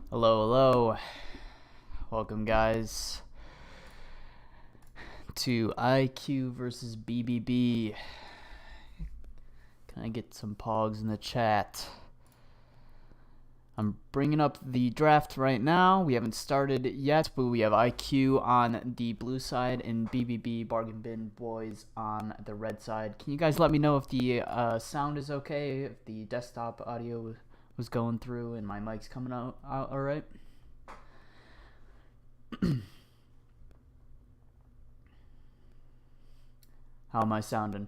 Hello, hello. Welcome, guys, to IQ versus BBB. Can I get some pogs in the chat? I'm bringing up the draft right now. We haven't started yet, but we have IQ on the blue side and BBB Bargain Bin Boys on the red side. Can you guys let me know if the sound is okay, if the desktop audio was going through and my mic's coming out all right? How am I sounding?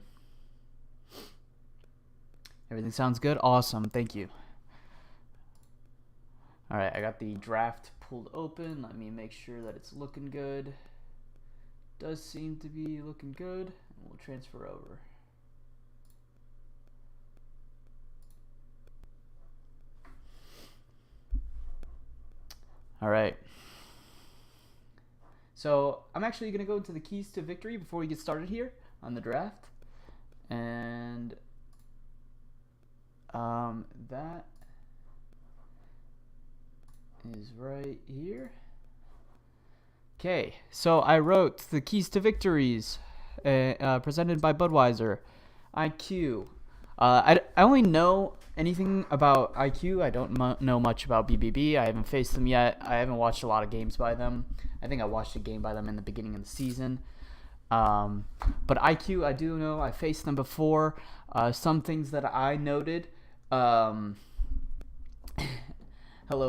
Everything sounds good? Awesome, thank you. Alright, I got the draft pulled open. Let me make sure that it's looking good. Does seem to be looking good. And we'll transfer over. Alright. So I'm actually going to go into the keys to victory before we get started here on the draft. And that is right here. Okay, so I wrote the keys to victories presented by Budweiser. IQ. I only know anything about IQ. I don't know much about BBB. I haven't faced them yet. I haven't watched a lot of games by them. I think I watched a game by them in the beginning of the season. But IQ, I do know. I faced them before. Some things that I noted. Hello,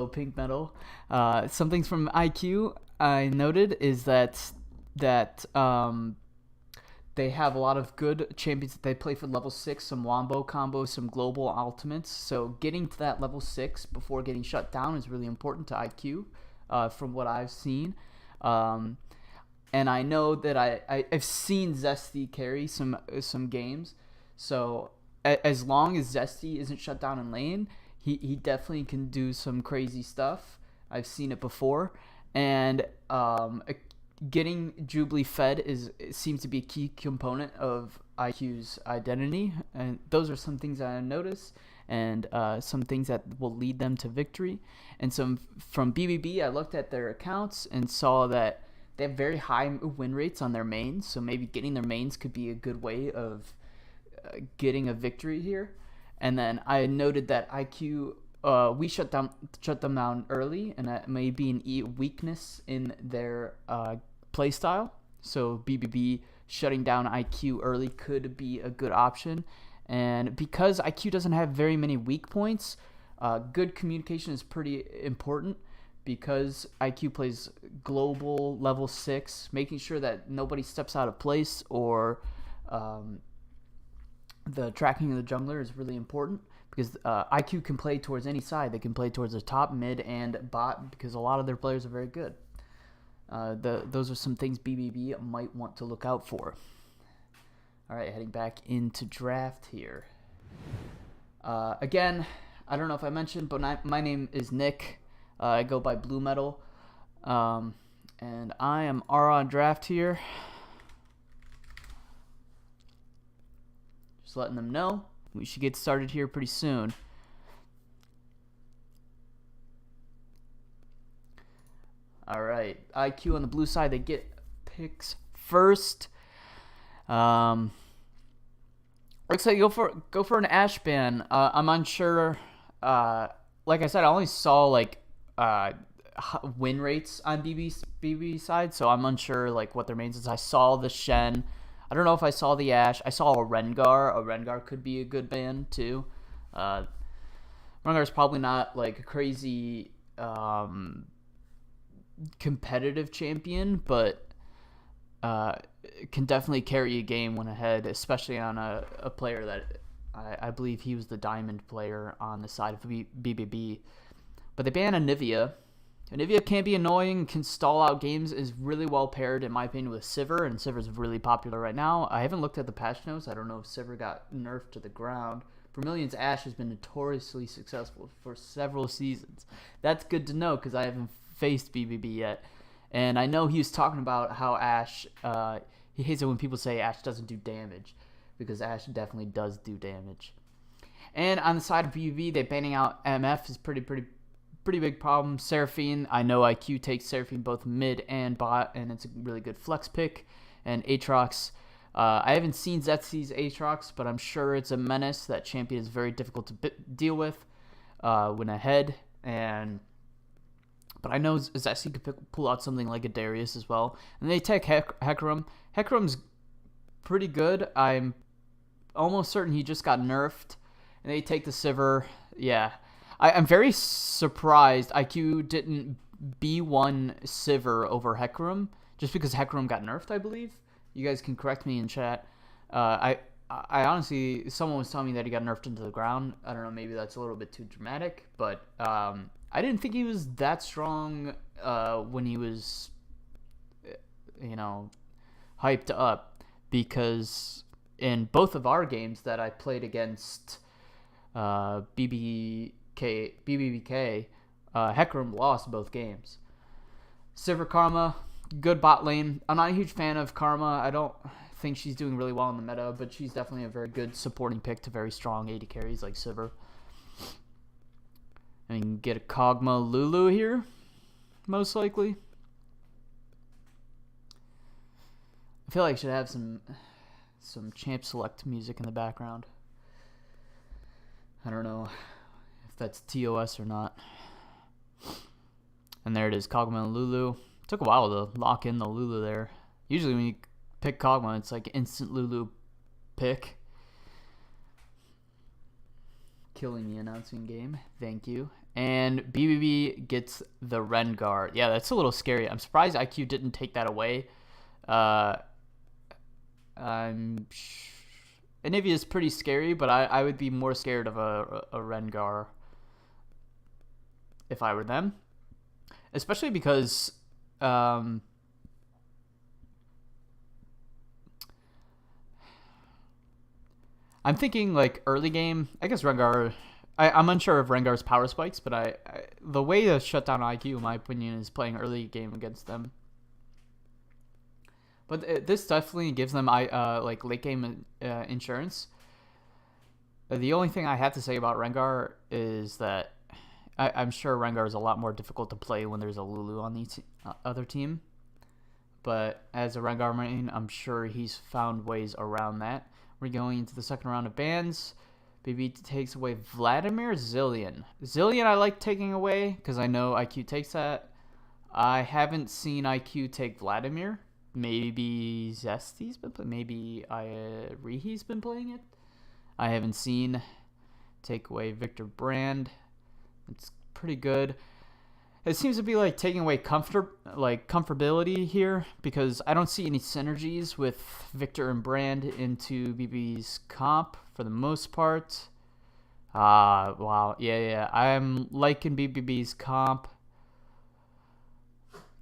Pink Metal. Some things from IQ I noted is that they have a lot of good champions that they play for level 6, some wombo combos, some global ultimates. So getting to that level 6 before getting shut down is really important to IQ from what I've seen. And I know that I've seen Zesty carry some games. So as long as Zesty isn't shut down in lane, he definitely can do some crazy stuff. I've seen it before. And getting Jubilee fed seems to be a key component of IQ's identity, and those are some things I noticed, and some things that will lead them to victory. And some from BBB, I looked at their accounts and saw that they have very high win rates on their mains, so maybe getting their mains could be a good way of getting a victory here. And then I noted that IQ, we shut them down early, and that may be an weakness in their playstyle. So BBB shutting down IQ early could be a good option. And because IQ doesn't have very many weak points, good communication is pretty important, because IQ plays global level 6, making sure that nobody steps out of place or the tracking of the jungler is really important, because IQ can play towards any side. They can play towards the top, mid, and bot, because a lot of their players are very good. Those are some things BBB might want to look out for. Alright, heading back into draft here. Again, I don't know if I mentioned, but my name is Nick. I go by Blue Metal. And I am on draft here. Just letting them know we should get started here pretty soon. All right, IQ on the blue side, they get picks first. Looks like go for an Ash ban. I'm unsure. Like I said, I only saw like win rates on BB side, so I'm unsure like what their mains is. I saw the Shen. I don't know if I saw the Ashe. I saw a Rengar. A Rengar could be a good ban too. Rengar is probably not like a crazy competitive champion, but can definitely carry a game when ahead, especially on a player that I believe he was the diamond player on the side of BBB. But they ban Anivia. Anivia can be annoying, can stall out games, is really well paired, in my opinion, with Sivir, and Sivir's really popular right now. I haven't looked at the patch notes. I don't know if Sivir got nerfed to the ground. Vermilion's Ashe has been notoriously successful for several seasons. That's good to know, because I haven't faced BBB yet. And I know he was talking about how Ashe, he hates it when people say Ashe doesn't do damage, because Ashe definitely does do damage. And on the side of BBB, they banning out MF is pretty pretty big problem. Seraphine, I know IQ takes Seraphine both mid and bot, and it's a really good flex pick. And Aatrox, I haven't seen Zetsy's Aatrox, but I'm sure it's a menace. That champion is very difficult to deal with when ahead. But I know Zetsy could pull out something like a Darius as well. And they take Hecarim. Hecarim's pretty good. I'm almost certain he just got nerfed. And they take the Sivir. Yeah. I'm very surprised IQ didn't B1 Sivir over Hecarim, just because Hecarim got nerfed, I believe. You guys can correct me in chat. I honestly, someone was telling me that he got nerfed into the ground. I don't know, maybe that's a little bit too dramatic, but I didn't think he was that strong when he was, hyped up, because in both of our games that I played against BBBK, Hecarim lost both games. Sivir Karma, good bot lane. I'm not a huge fan of Karma. I don't think she's doing really well in the meta, but she's definitely a very good supporting pick to very strong AD carries like Sivir. And you can get a Kog'Maw Lulu here, most likely. I feel like I should have some champ select music in the background. I don't know if that's TOS or not. And there it is, Kog'Maw Lulu. Took a while to lock in the Lulu there. Usually when you pick Kog'Maw, it's like instant Lulu pick. Killing the announcing game. Thank you. And BBB gets the Rengar. Yeah, that's a little scary. I'm surprised IQ didn't take that away. Anivia is pretty scary, but I would be more scared of a Rengar if I were them. Especially because I'm thinking like early game. I guess Rengar. I'm unsure of Rengar's power spikes, but the way to shut down IQ, in my opinion, is playing early game against them. But this definitely gives them like late game insurance. The only thing I have to say about Rengar is that I'm sure Rengar is a lot more difficult to play when there's a Lulu on the other team. But as a Rengar main, I'm sure he's found ways around that. We're going into the second round of bans. BB takes away Vladimir. Zillion I like taking away because I know IQ takes that. I haven't seen IQ take Vladimir. Maybe Zesty's been playing. Maybe Rihi's been playing it. I haven't seen. Take away Victor Brand. It's pretty good. It seems to be like taking away comfortability here, because I don't see any synergies with Victor and Brand into BB's comp for the most part. Wow. Yeah. I'm liking BBB's comp.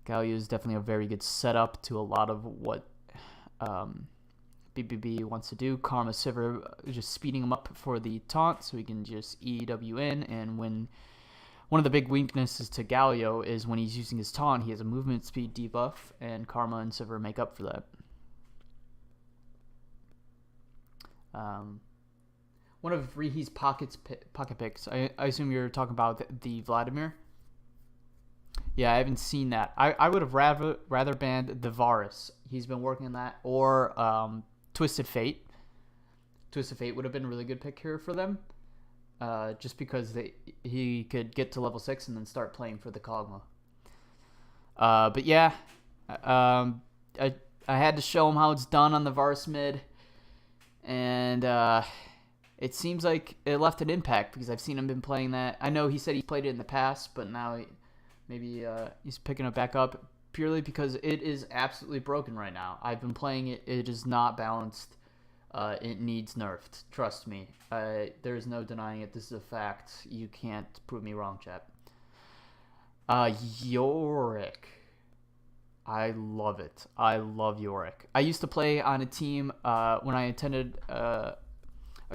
Galio is definitely a very good setup to a lot of what BBB wants to do. Karma Sivir just speeding him up for the taunt so he can just EW in, and when one of the big weaknesses to Galio is when he's using his taunt, he has a movement speed debuff, and Karma and Sivir make up for that. One of Rihi's pocket picks. I assume you're talking about the Vladimir. Yeah, I haven't seen that. I would have rather banned the Varus. He's been working on that, or Twisted Fate. Twisted Fate would have been a really good pick here for them. Just because he could get to level 6 and then start playing for the Kog'Maw. But yeah, I had to show him how it's done on the Varus mid, and it seems like it left an impact because I've seen him been playing that. I know he said he played it in the past, but now maybe he's picking it back up purely because it is absolutely broken right now. I've been playing it. It is not balanced. It needs nerfed. Trust me. There's no denying it. This is a fact. You can't prove me wrong, chat. Yorick. I love it. I love Yorick. I used to play on a team when I attended a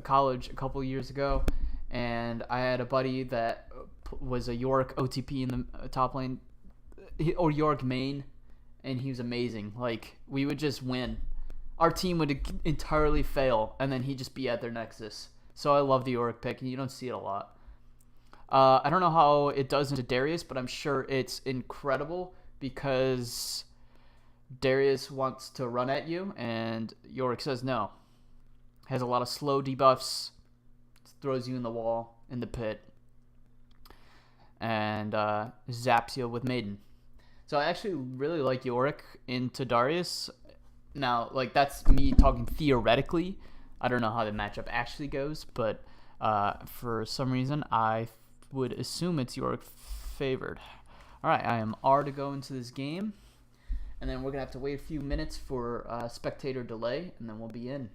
college a couple years ago, and I had a buddy that was a Yorick OTP in the top lane, or Yorick main, and he was amazing. Like, we would just win. Our team would entirely fail, and then he'd just be at their nexus. So I love the Yorick pick, and you don't see it a lot. I don't know how it does into Darius, but I'm sure it's incredible because Darius wants to run at you, and Yorick says no. Has a lot of slow debuffs, throws you in the wall, in the pit, and zaps you with Maiden. So I actually really like Yorick into Darius. Now, like, that's me talking theoretically. I don't know how the matchup actually goes, but for some reason, I would assume it's Yorick favored. All right, I am R to go into this game, and then we're going to have to wait a few minutes for spectator delay, and then we'll be in.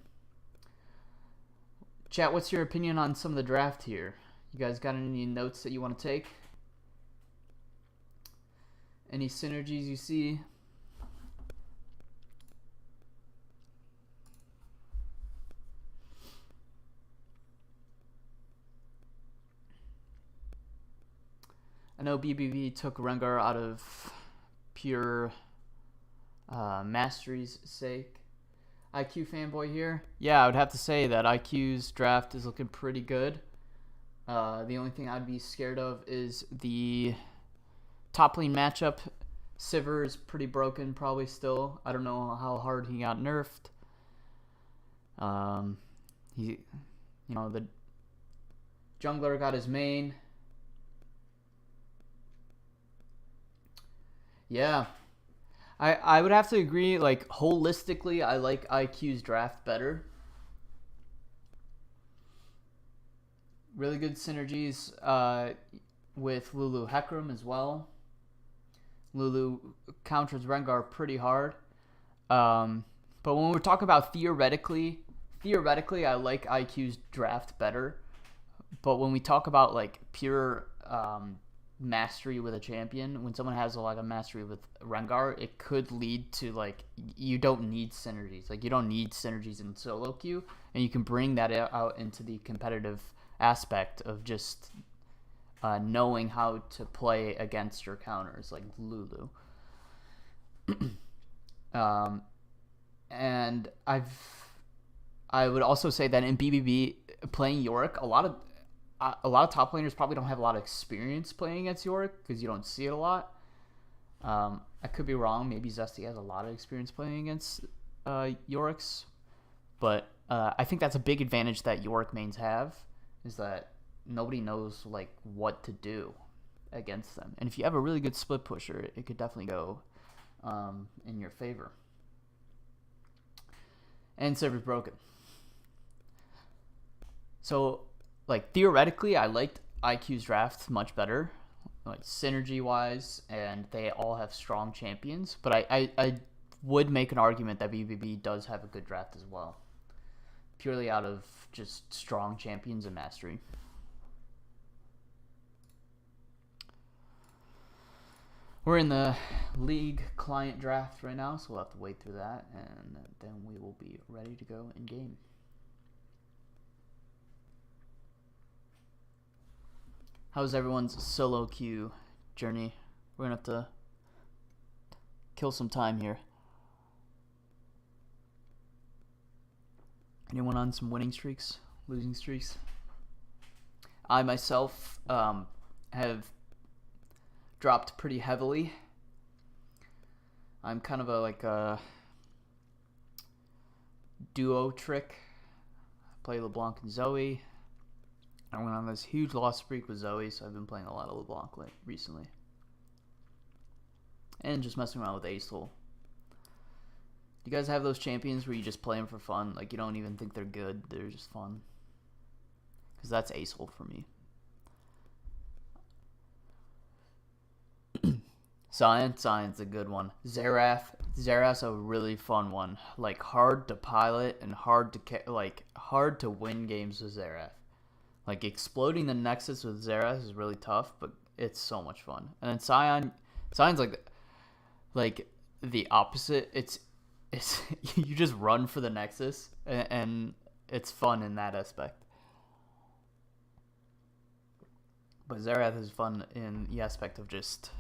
Chat, what's your opinion on some of the draft here? You guys got any notes that you want to take? Any synergies you see? I know BBV took Rengar out of pure mastery's sake. IQ fanboy here. Yeah, I would have to say that IQ's draft is looking pretty good. The only thing I'd be scared of is the top lane matchup. Sivir is pretty broken probably still. I don't know how hard he got nerfed. The jungler got his main. Yeah. I would have to agree, like, holistically, I like IQ's draft better. Really good synergies with Lulu Hecarim as well. Lulu counters Rengar pretty hard. But when we're talking about theoretically, I like IQ's draft better. But when we talk about, like, pure mastery with a champion, when someone has a lot of mastery with Rengar, it could lead to, like, you don't need synergies. Like, you don't need synergies in solo queue, and you can bring that out into the competitive aspect of just knowing how to play against your counters, like Lulu. And I would also say that in BBB, playing Yorick, a lot of top laners probably don't have a lot of experience playing against Yorick because you don't see it a lot. I could be wrong. Maybe Zesty has a lot of experience playing against Yorick's. But I think that's a big advantage that Yorick mains have, is that nobody knows, like, what to do against them. And if you have a really good split pusher, it could definitely go in your favor. And server's broken. So, like, theoretically, I liked IQ's draft much better, like, synergy-wise, and they all have strong champions. But I would make an argument that BBB does have a good draft as well, purely out of just strong champions and mastery. We're in the league client draft right now, so we'll have to wait through that, and then we will be ready to go in game. How's everyone's solo queue journey? We're gonna have to kill some time here. Anyone on some winning streaks, losing streaks? I myself have dropped pretty heavily. I'm kind of a duo trick. I play LeBlanc and Zoe. I went on this huge loss streak with Zoe, so I've been playing a lot of LeBlanc recently. And just messing around with Acel. You guys have those champions where you just play them for fun? Like, you don't even think they're good, they're just fun. Because that's Acel for me. Science a good one. Xerath's a really fun one. Like, hard to pilot and hard to win games with Xerath. Like, exploding the Nexus with Xerath is really tough, but it's so much fun. And then Sion's like the opposite. It's you just run for the Nexus, and it's fun in that aspect. But Xerath is fun in the aspect of just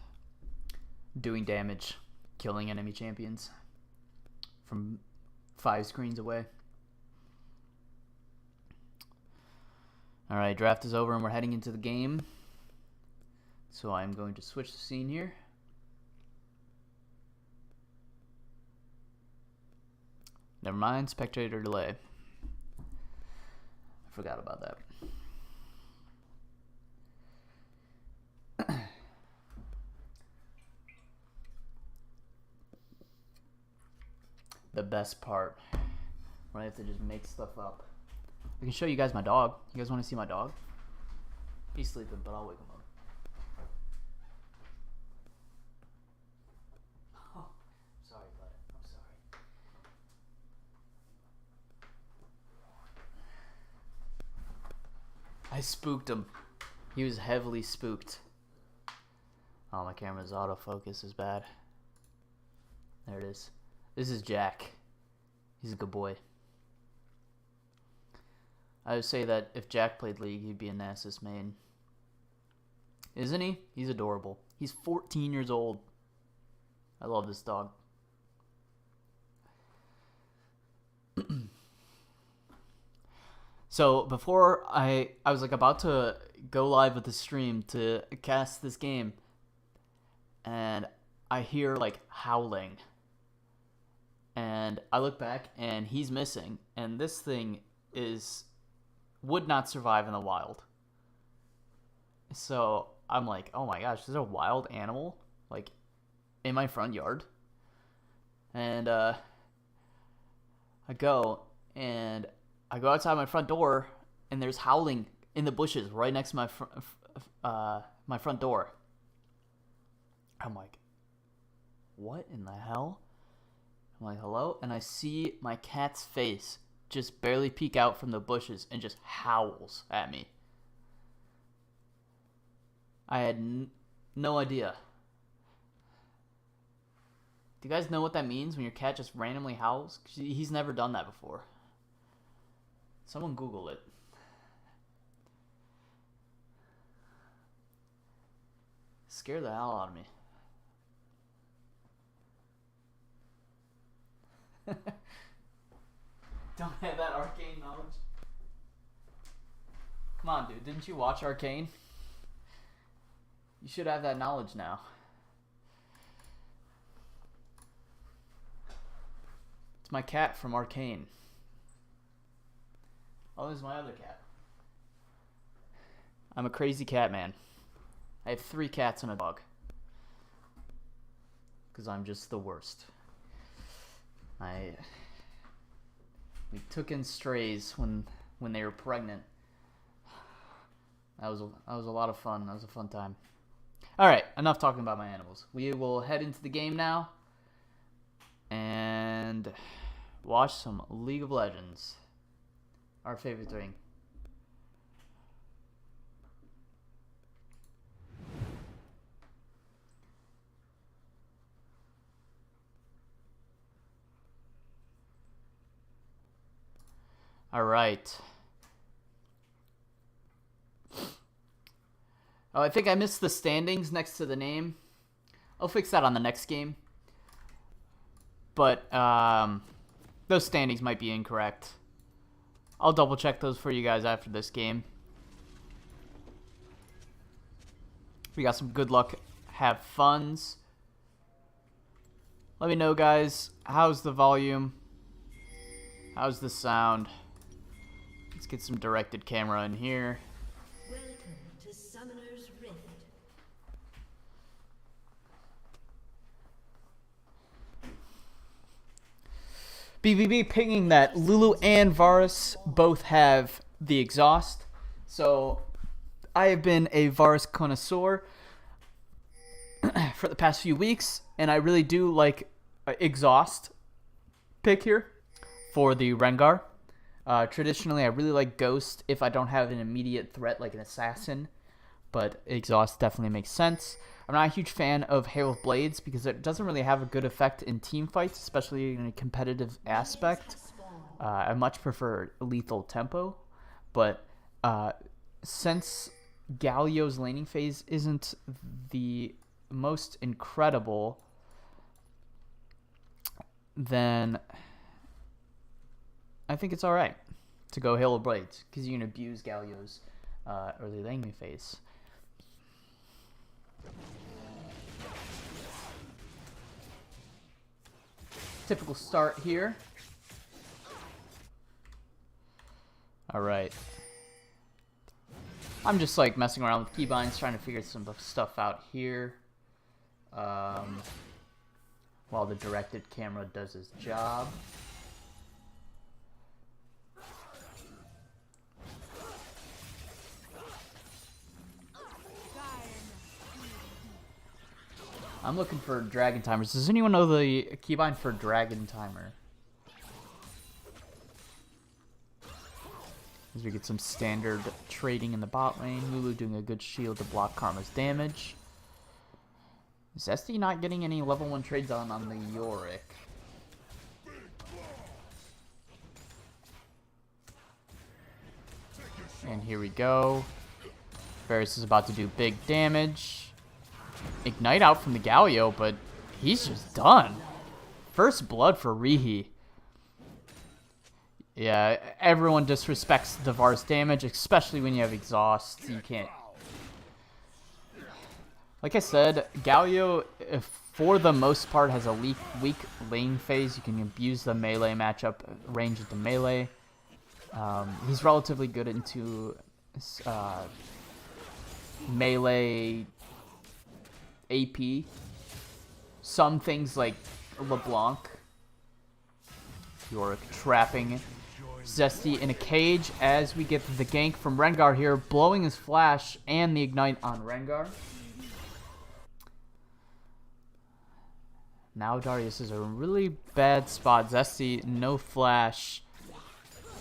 doing damage, killing enemy champions from 5 screens away. Alright, draft is over and we're heading into the game. So I'm going to switch the scene here. Never mind, spectator delay. I forgot about that. The best part, where I have to just make stuff up. I can show you guys my dog. You guys want to see my dog? He's sleeping, but I'll wake him up. Oh, sorry, bud. I'm sorry. I spooked him. He was heavily spooked. Oh, my camera's autofocus is bad. There it is. This is Jack. He's a good boy. I would say that if Jack played League, he'd be a Nasus main. Isn't he? He's adorable. He's 14 years old. I love this dog. So before I was like about to go live with the stream to cast this game, and I hear like howling. And I look back and he's missing, and this thing would not survive in the wild. So I'm like, oh my gosh, there's a wild animal like in my front yard. And I go outside my front door, and there's howling in the bushes right next to my front door. I'm like, what in the hell? I'm like, hello? And I see my cat's face just barely peek out from the bushes and just howls at me. I had no idea. Do you guys know what that means when your cat just randomly howls? He's never done that before. Someone Google it. Scared the hell out of me. Don't have that arcane knowledge. Come on, dude. Didn't you watch Arcane? You should have that knowledge now. It's my cat from Arcane. Oh, this is my other cat. I'm a crazy cat man. I have 3 cats and a dog. Because I'm just the worst. We took in strays when they were pregnant. That was a lot of fun. That was a fun time. All right, enough talking about my animals. We will head into the game now and watch some League of Legends. Our favorite thing. All right. Oh, I think I missed the standings next to the name. I'll fix that on the next game. But those standings might be incorrect. I'll double check those for you guys after this game. We got some good luck. Have funs. Let me know, guys. How's the volume? How's the sound? Let's get some directed camera in here. Welcome to Summoner's Rift. BBB pinging that Lulu and Varus both have the exhaust. So I have been a Varus connoisseur for the past few weeks, and I really do like exhaust pick here for the Rengar. Traditionally, I really like Ghost if I don't have an immediate threat like an assassin, but exhaust definitely makes sense. I'm not a huge fan of Hail of Blades because it doesn't really have a good effect in team fights, especially in a competitive aspect. I much prefer lethal tempo, but since Galio's laning phase isn't the most incredible, then I think it's alright to go Hail of Blades because you can abuse Galio's early laning phase. Typical start here. Alright. I'm just like messing around with keybinds, trying to figure some stuff out here. While the directed camera does his job. I'm looking for dragon timers. Does anyone know the keybind for dragon timer? As we get some standard trading in the bot lane. Lulu doing a good shield to block Karma's damage. Zesty not getting any level 1 trades on the Yorick. And here we go. Varus is about to do big damage. Ignite out from the Galio, but he's just done. First blood for Rihi. Yeah, everyone disrespects the Varus damage, especially when you have exhaust. You can't. Like I said, Galio, for the most part, has a weak lane phase. You can abuse the melee matchup, range into melee. He's relatively good into melee AP. Some things like LeBlanc. Yorick trapping Zesty in a cage as we get the gank from Rengar here, blowing his flash and the ignite on Rengar. Now Darius is a really bad spot. Zesty, no flash.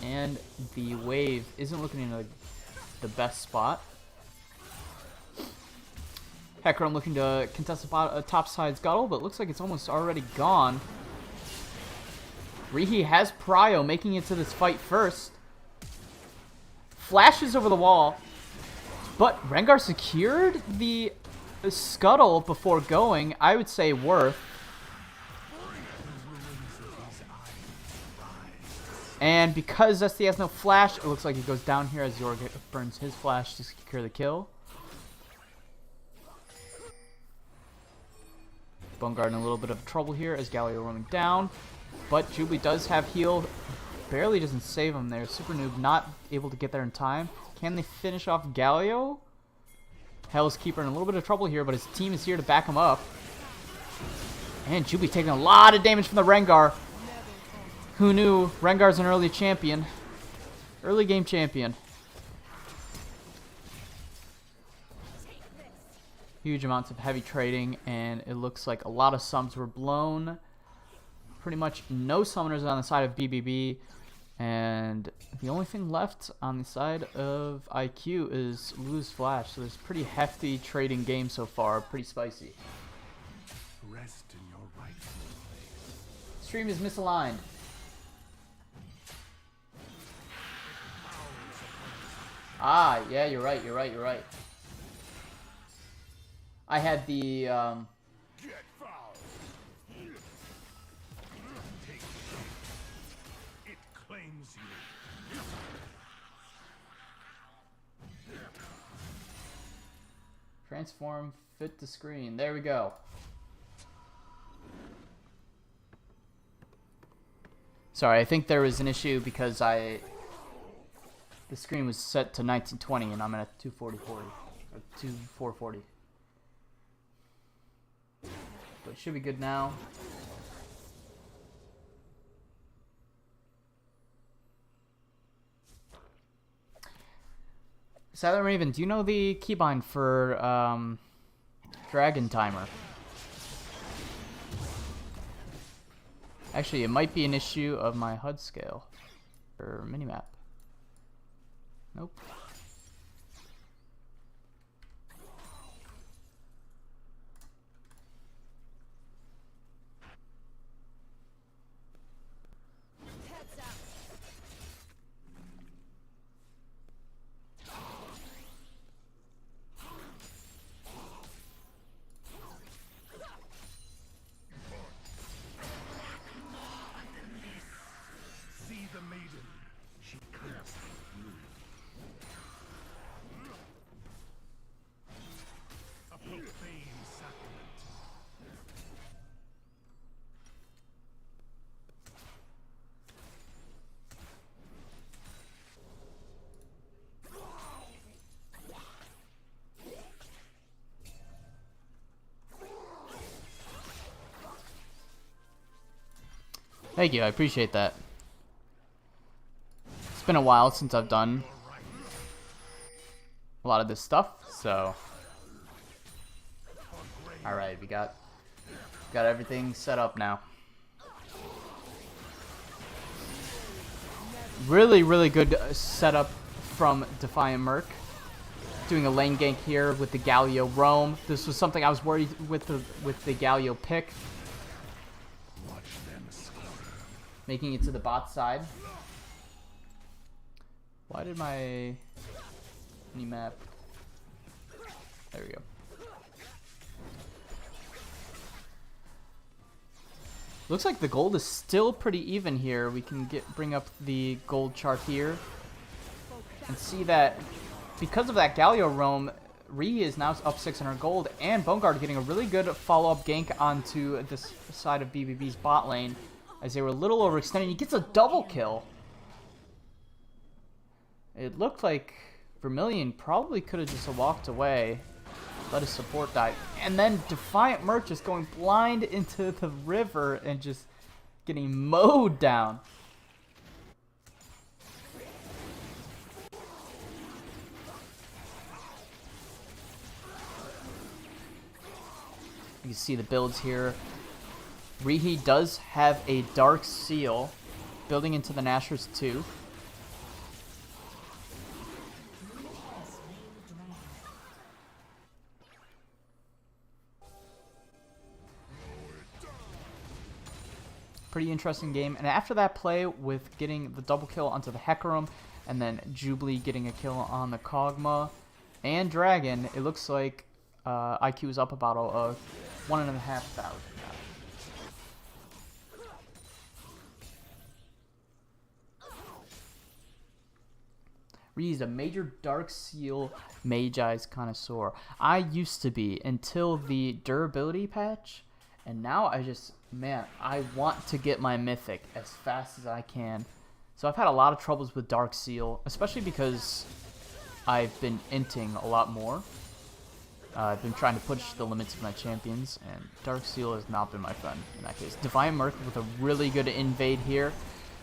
And the wave isn't looking in the best spot. Hecarim looking to contest a topside scuttle, but looks like it's almost already gone. Rihi has Prio making it to this fight first. Flashes over the wall. But Rengar secured the scuttle before going. I would say worth. And because Zesty has no flash, it looks like he goes down here as Yorick burns his flash to secure the kill. Bone in a little bit of trouble here as Galio roaming down. But Jubilee does have heal. Barely doesn't save him there. Super Noob not able to get there in time. Can they finish off Galio? Hell's Keeper in a little bit of trouble here, but his team is here to back him up. And Jubilee taking a lot of damage from the Rengar. Who knew? Rengar's an early champion. Early game champion. Huge amounts of heavy trading, and it looks like a lot of subs were blown. Pretty much no summoners on the side of BBB, and the only thing left on the side of IQ is Lulu's Flash. So there's pretty hefty trading game so far, pretty spicy. Rest in your rightful place. Stream is misaligned. Ah, yeah, you're right. I had the Get foul. Take it claims you. transform fit to screen. There we go. Sorry, I think there was an issue because the screen was set to 1920 and I'm at 240 or 2440. But it should be good now. Silent Raven, do you know the keybind for Dragon Timer? Actually, it might be an issue of my HUD scale or minimap. Nope. See the maiden. She comes with you. Thank you, I appreciate that. It's been a while since I've done a lot of this stuff, so... Alright, we got everything set up now. Really, really good setup from Defiant Merc. Doing a lane gank here with the Galio roam. This was something I was worried with the Galio pick. Making it to the bot side. Why did my map? There we go. Looks like the gold is still pretty even here. We can bring up the gold chart here and see that because of that Galio roam, Rihi is now up 600 gold, and Boneguard getting a really good follow-up gank onto this side of BBB's bot lane as they were a little overextended. He gets a double kill. It looked like Vermilion probably could have just walked away, let his support die, and then Defiant Merc just going blind into the river and just getting mowed down. You can see the builds here. Rihi does have a Dark Seal building into the Nashor's 2. Pretty interesting game. And after that play with getting the double kill onto the Hecarim and then Jubilee getting a kill on the Kog'Maw and Dragon, it looks like IQ is up about 1,500 now. Rihi's a major Dark Seal Magi's connoisseur. I used to be until the durability patch, and now I just, man, I want to get my Mythic as fast as I can. So I've had a lot of troubles with Dark Seal, especially because I've been inting a lot more. I've been trying to push the limits of my champions, and Dark Seal has not been my friend in that case. Defiant Merc with a really good invade here,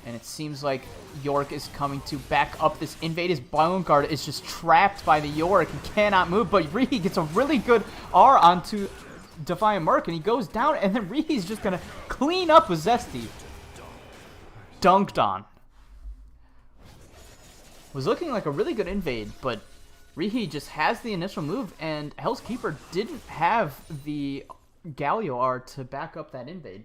and it seems like York is coming to back up this invade. His Boneguard is just trapped by the York. He cannot move, but Rihi gets a really good R onto Defiant Merc, and he goes down, and then Rihi's just going to clean up with Zesty. Dunked on. Was looking like a really good invade, but Rihi just has the initial move, and Hell's Keeper didn't have the Galio R to back up that invade.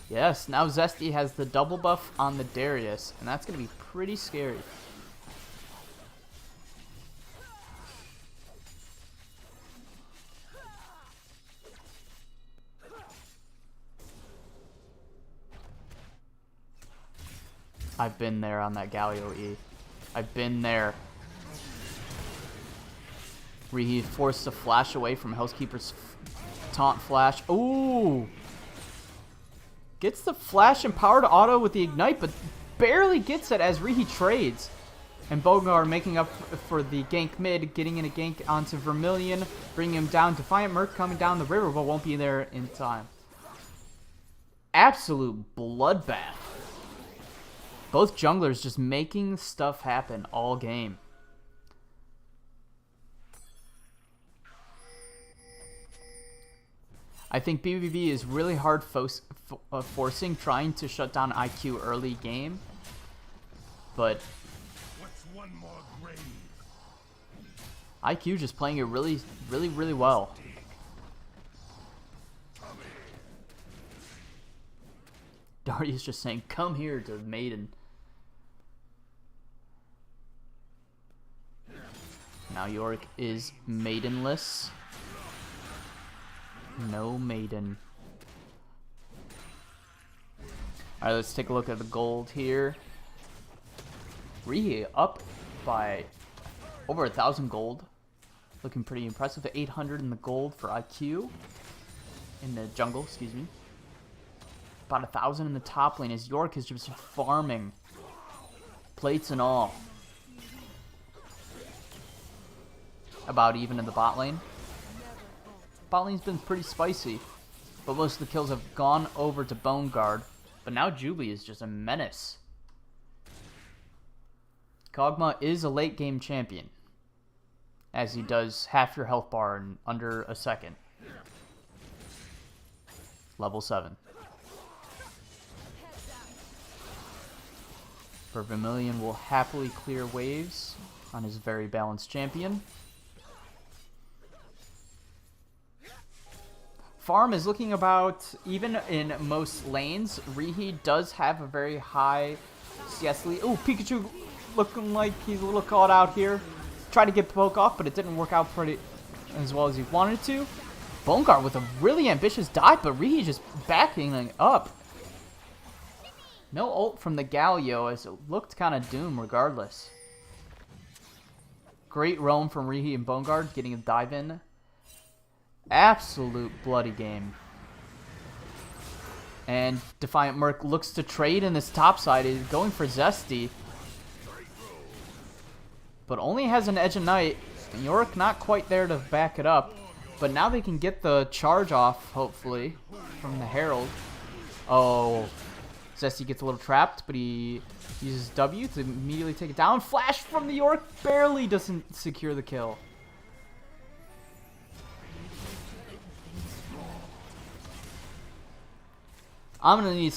Yes, now Zesty has the double buff on the Darius, and that's going to be pretty scary. I've been there on that Galio E. I've been there. Rihi forced to flash away from Hell's Keeper's taunt flash. Ooh! Gets the flash and power to auto with the ignite, but barely gets it as Rihi trades. And Boneguard making up for the gank mid, getting in a gank onto Vermilion, bringing him down. Defiant Merc coming down the river, but won't be there in time. Absolute bloodbath. Both junglers just making stuff happen all game. I think BBB is really hard forcing, trying to shut down IQ early game. But What's one more grave? IQ just playing it really, really, really well. Darius just saying, "Come here" to Maiden. Now York is maidenless. No Maiden. Alright, let's take a look at the gold here. Rihi up by over 1,000 gold. Looking pretty impressive. 800 in the gold for IQ. In the jungle, excuse me. About 1,000 in the top lane as York is just farming. Plates and all. about even in the bot lane. Bot lane's been pretty spicy, but most of the kills have gone over to Bone Guard. But now Jubilee is just a menace. Kog'Maw is a late game champion, as he does half your health bar in under a second. Level 7. For Vermilion will happily clear waves on his very balanced champion. Farm is looking about even in most lanes. Rihi does have a very high CS lead. Oh, Pikachu looking like he's a little caught out here. Tried to get poke off, but it didn't work out pretty as well as he wanted to. Bone Guard with a really ambitious dive, but Rihi just backing up. No ult from the Galio, as it looked kind of doomed regardless. Great roam from Rihi and Bone Guard, getting a dive in. Absolute bloody game. And Defiant Merc looks to trade in this top side. He's going for Zesty, but only has an Edge of Night. Yorick not quite there to back it up. But now they can get the charge off, hopefully, from the Herald. Oh, Zesty gets a little trapped, but he uses W to immediately take it down. Flash from the Yorick barely doesn't secure the kill. I'm going to need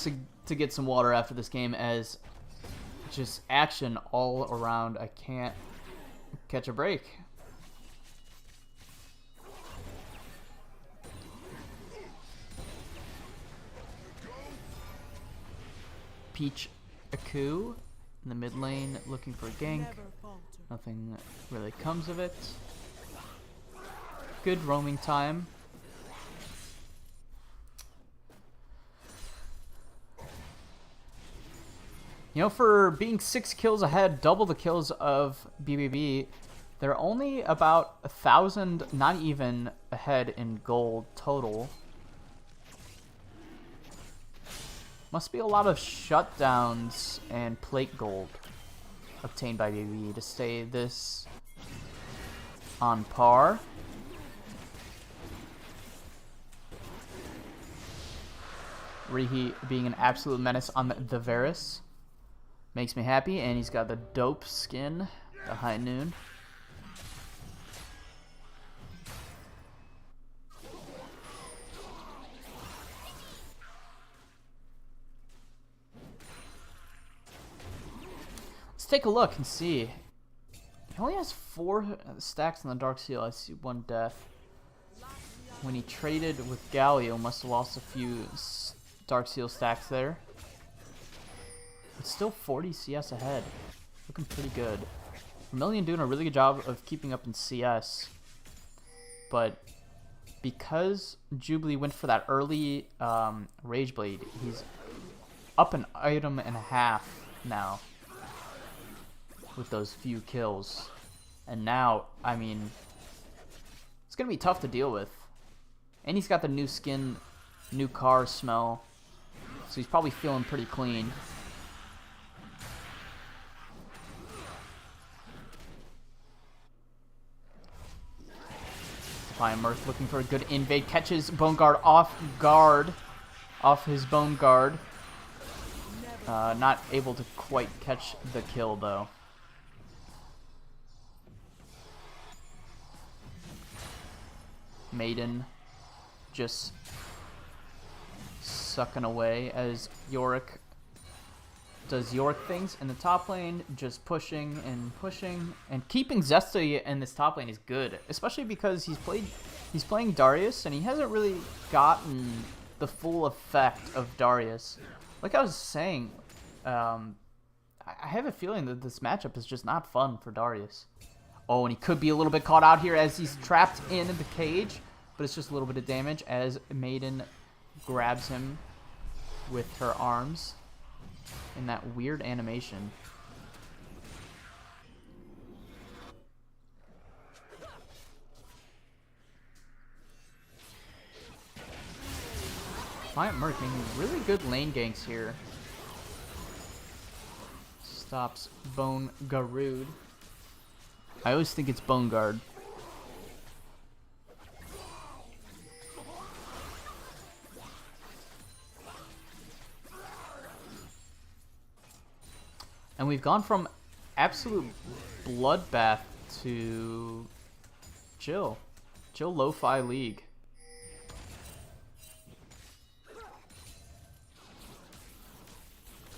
to get some water after this game, as just action all around. I can't catch a break. Peach Aku in the mid lane looking for a gank. Nothing really comes of it. Good roaming time. You know, for being 6 kills ahead, double the kills of BBB, they're only about 1,000, not even ahead in gold total. Must be a lot of shutdowns and plate gold obtained by BBB to stay this on par. Rihi being an absolute menace on the Varus makes me happy, and he's got the dope skin, the High Noon. Let's take a look and see. He only has 4 stacks on the Dark Seal. I see 1 death. When he traded with Galio, must have lost a few Dark Seal stacks there. It's still 40 CS ahead. Looking pretty good. Vermilion doing a really good job of keeping up in CS. But because Jubilee went for that early Rage Blade, he's up an item and a half now with those few kills. And now, I mean, it's going to be tough to deal with. And he's got the new skin, new car smell. So he's probably feeling pretty clean. Defiant Mirth looking for a good invade. Catches Bone Guard off guard. Off his Bone Guard. Not able to quite catch the kill though. Maiden just sucking away as Yorick does Yorick things in the top lane, just pushing and keeping Zesty in this top lane is good, especially because he's playing Darius and he hasn't really gotten the full effect of Darius. Like I was saying, I have a feeling that this matchup is just not fun for Darius. Oh, and he could be a little bit caught out here as he's trapped in the cage, but it's just a little bit of damage as Maiden grabs him with her arms in that weird animation. Defiant Merc making really good lane ganks here. Stops Bone Garud. I always think it's Bone Guard. And we've gone from absolute bloodbath to chill. Chill lo-fi league.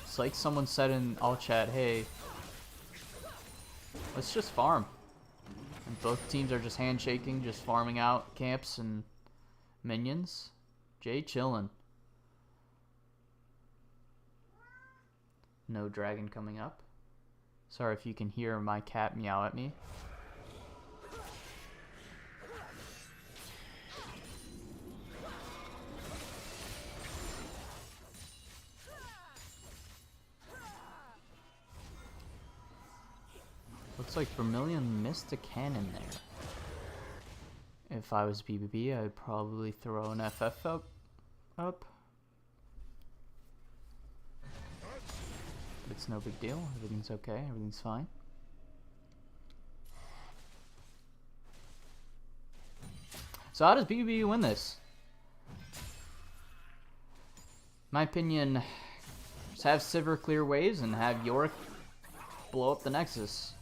It's like someone said in all chat, hey, let's just farm. And both teams are just handshaking, just farming out camps and minions. Jay chillin'. No dragon coming up. Sorry if you can hear my cat meow at me. Looks like Vermilion missed a cannon there. If I was BBB, I'd probably throw an FF up. But it's no big deal. Everything's okay. Everything's fine. So how does BBB win this? My opinion, just have Sivir clear waves and have Yorick blow up the Nexus.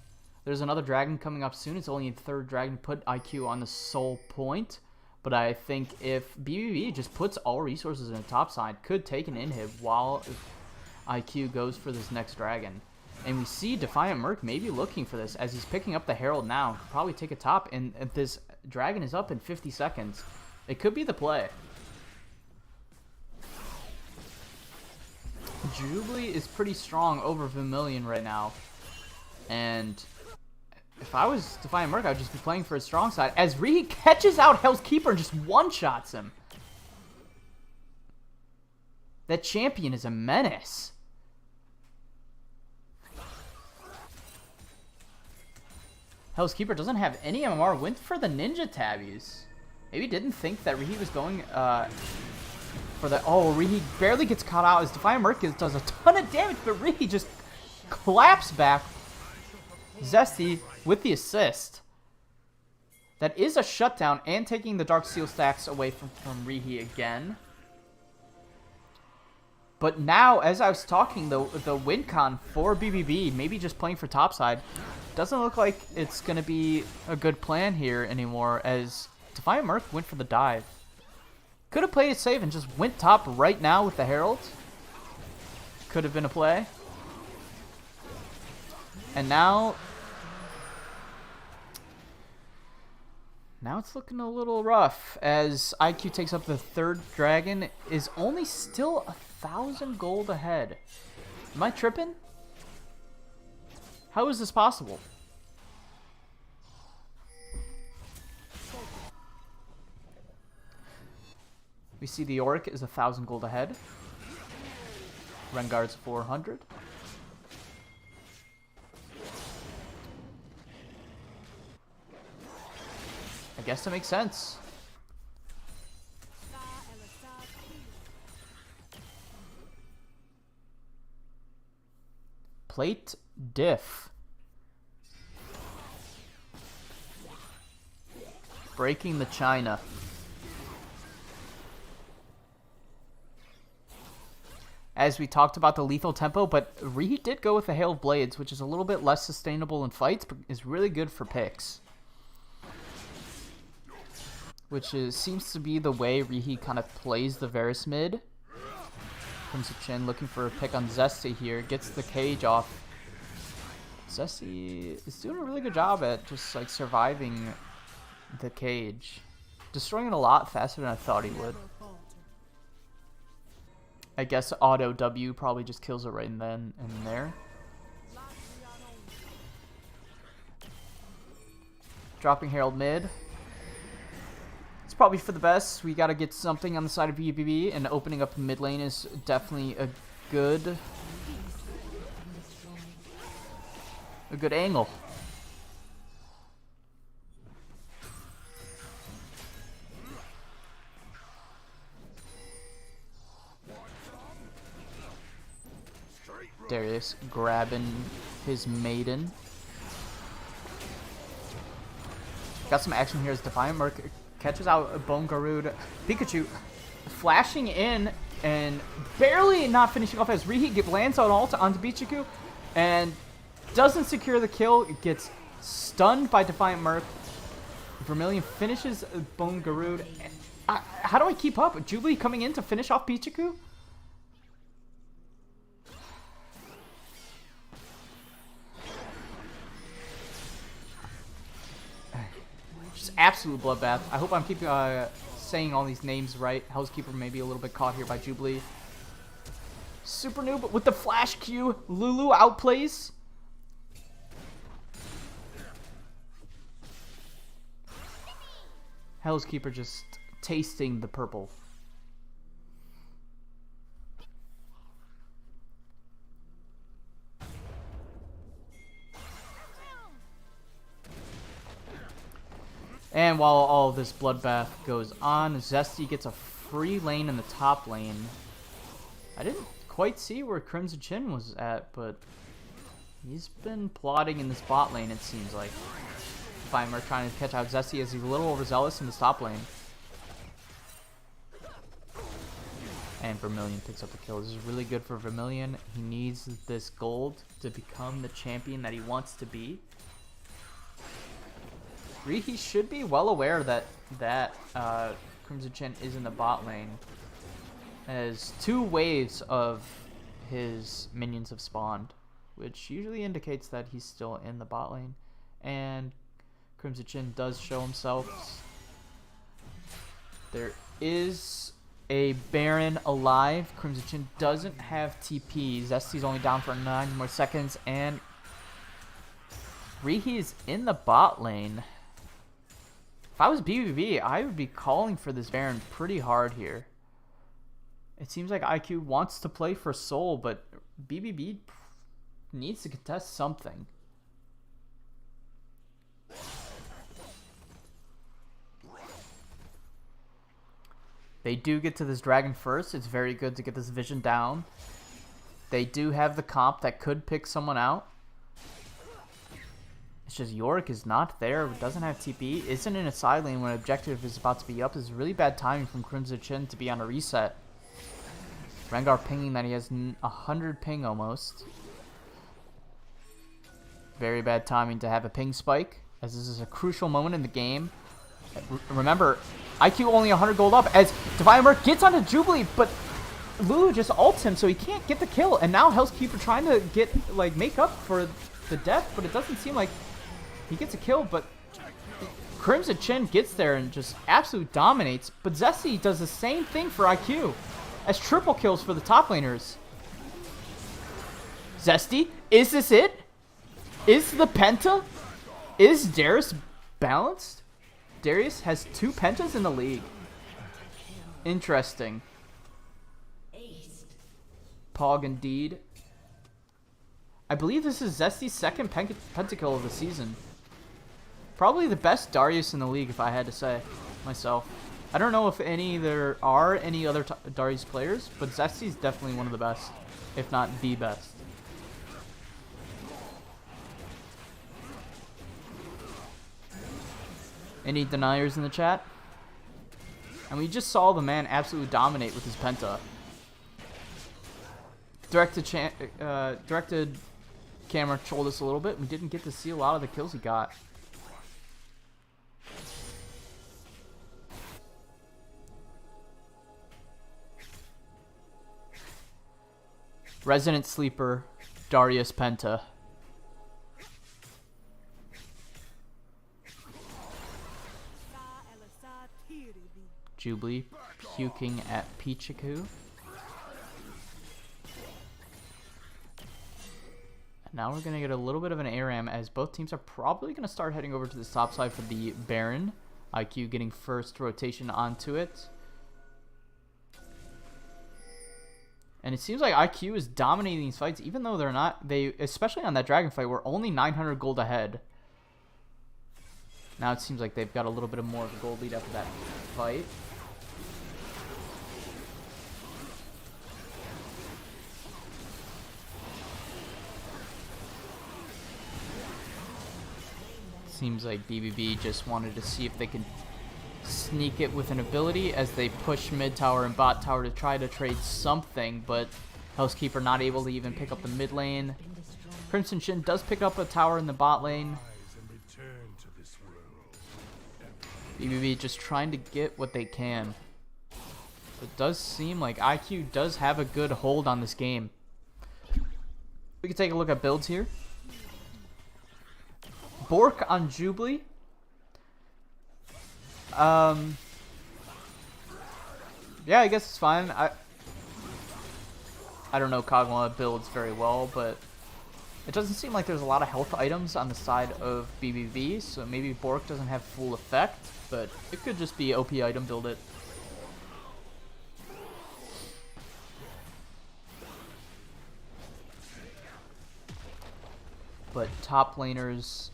There's another dragon coming up soon. It's only the third dragon. Put IQ on the soul point. But I think if BBB just puts all resources in the top side, could take an inhib while IQ goes for this next dragon. And we see Defiant Merc maybe looking for this as he's picking up the Herald now. Probably take a top, and if this dragon is up in 50 seconds, it could be the play. Jubilee is pretty strong over Vermilion right now. And if I was Defiant Merc, I would just be playing for his strong side. As Rihi catches out Hell's Keeper and just one-shots him. That champion is a menace. Hell's Keeper doesn't have any MMR. Went for the ninja tabbies. Maybe didn't think that Rihi was going for the... Oh, Rihi barely gets caught out as Defiant Merc does a ton of damage, but Rihi just claps back Zesty with the assist. That is a shutdown and taking the Dark Seal stacks away from Rihi again. But now, as I was talking, the win con for BBB, maybe just playing for topside, doesn't look like it's going to be a good plan here anymore, as Defiant Merc went for the dive. Could have played it safe and just went top right now with the Herald. Could have been a play. And now it's looking a little rough as IQ takes up the third dragon, is only still 1,000 gold ahead. Am I tripping? How is this possible? We see the Yorick is 1,000 gold ahead. Rengar's 400. I guess that makes sense. Plate diff. Breaking the China. As we talked about the lethal tempo, but Rihi did go with the Hail of Blades, which is a little bit less sustainable in fights, but is really good for picks. Which seems to be the way Rihi kind of plays the Varus mid. Crimson Chin looking for a pick on Zesty here. Gets the cage off. Zesty is doing a really good job at just like surviving the cage. Destroying it a lot faster than I thought he would. I guess auto W probably just kills it right then and there. Dropping Herald mid. It's probably for the best. We got to get something on the side of BBB, and opening up the mid lane is definitely a good angle. Darius grabbing his maiden. Got some action here as Defiant Merc catches out Bone Garud. Pikachu flashing in and barely not finishing off as Rihi lands on ult onto Bichiku. And doesn't secure the kill. It gets stunned by Defiant Merc. Vermilion finishes Bone Garud. How do I keep up? Jubilee coming in to finish off Pichiku? Just absolute bloodbath. I hope I'm keeping saying all these names right. Housekeeper may be a little bit caught here by Jubilee. Super Noob with the flash Q. Lulu outplays. Hellskeeper just tasting the purple. And while all this bloodbath goes on, Zesty gets a free lane in the top lane. I didn't quite see where Crimson Chin was at, but he's been plotting in this bot lane, it seems like. Fimer trying to catch out Zesty as he's a little overzealous in the top lane. And Vermilion picks up the kill. This is really good for Vermilion. He needs this gold to become the champion that he wants to be. He should be well aware that Crimson Chin is in the bot lane, as 2 waves of his minions have spawned, which usually indicates that he's still in the bot lane. And Crimson Chin does show himself. There is a Baron alive. Crimson Chin doesn't have TP. Zesty's only down for 9 more seconds, and Rihi is in the bot lane. If I was BBB, I would be calling for this Baron pretty hard here. It seems like IQ wants to play for Soul, but BBB needs to contest something. They do get to this dragon first. It's very good to get this vision down. They do have the comp that could pick someone out. It's just Yorick is not there, doesn't have TP, isn't in a side lane when objective is about to be up. This is really bad timing from Crimson Chin to be on a reset. Rengar pinging that he has 100 ping almost. Very bad timing to have a ping spike, as this is a crucial moment in the game. Remember, IQ only 100 gold up as Defiant Merc gets onto Jubilee, but Lulu just ults him so he can't get the kill. And now Hellskeeper trying to make up for the death, but it doesn't seem like he gets a kill. But Crimson Chin gets there and just absolutely dominates. But Zesty does the same thing for IQ as triple kills for the top laners. Zesty, is this it? Is the Penta? Is Darius balanced? Darius has 2 pentas in the league. Interesting. Pog indeed. I believe this is Zesty's 2nd pentakill of the season. Probably the best Darius in the league, if I had to say myself. I don't know if there are any other Darius players, but Zesty's definitely one of the best, if not the best. Any deniers in the chat? And we just saw the man absolutely dominate with his penta. Directed camera trolled us a little bit. We didn't get to see a lot of the kills he got. Resident Sleeper, Darius Penta. Jubilee puking at Pichiku. And now we're going to get a little bit of an ARAM as both teams are probably going to start heading over to the top side for the Baron. IQ getting first rotation onto it. And it seems like IQ is dominating these fights, even though they're not. Especially on that dragon fight, we're only 900 gold ahead. Now it seems like they've got a little bit more of a gold lead after that fight. Seems like BBB just wanted to see if they can sneak it with an ability as they push mid tower and bot tower to try to trade something, but Housekeeper not able to even pick up the mid lane. Crimson Shin does pick up a tower in the bot lane. Rise and return to this world. BBB just trying to get what they can. It does seem like IQ does have a good hold on this game. We can take a look at builds here. Bork on Jubilee. Yeah, I guess it's fine. I don't know Kaguma builds very well, but it doesn't seem like there's a lot of health items on the side of BBV, so maybe Bork doesn't have full effect, but it could just be OP item, build it. But top laners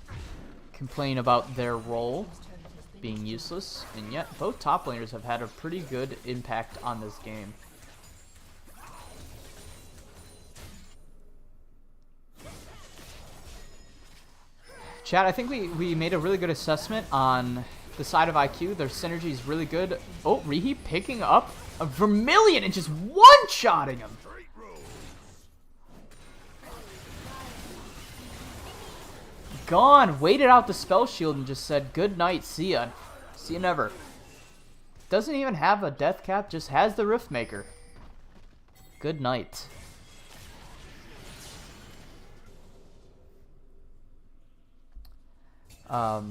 complain about their role being useless, and yet both top laners have had a pretty good impact on this game. Chat, I think we made a really good assessment on the side of IQ. Their synergy is really good. Oh, Rihi picking up a Vermilion and just one-shotting him. Gone, waited out the spell shield and just said good night, see ya. See ya never. Doesn't even have a death cap, just has the Riftmaker. Good night.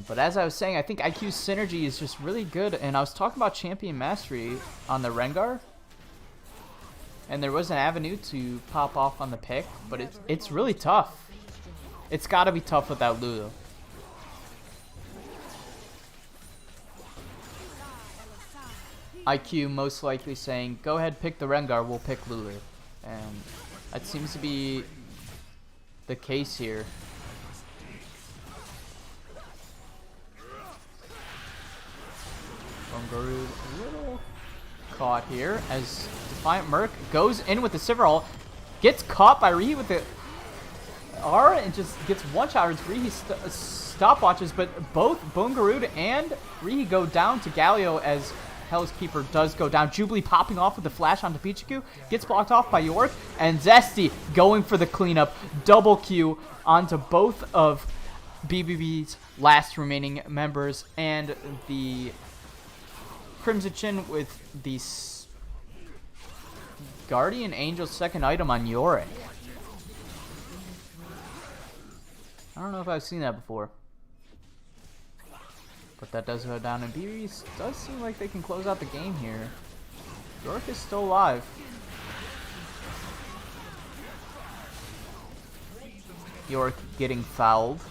But as I was saying, I think IQ's synergy is just really good, and I was talking about champion mastery on the Rengar, and there was an avenue to pop off on the pick, but it's really tough. It's got to be tough without Lulu. IQ most likely saying, go ahead, pick the Rengar, we'll pick Lulu. And that seems to be the case here. Bungaroo a little caught here as Defiant Merc goes in with the Sivir ult, gets caught by Rihi with the R and just gets one-shot. Rihi stopwatches, but both Bungaroo and Rihi go down to Galio as Hell's Keeper does go down. Jubilee popping off with the flash onto Pichiku, gets blocked off by York, and Zesty going for the cleanup. Double Q onto both of BBB's last remaining members, and the Crimson Chin with the Guardian Angel's second item on Yorick. I don't know if I've seen that before. But that does go down, and BB does seem like they can close out the game here. York is still alive. York getting fouled.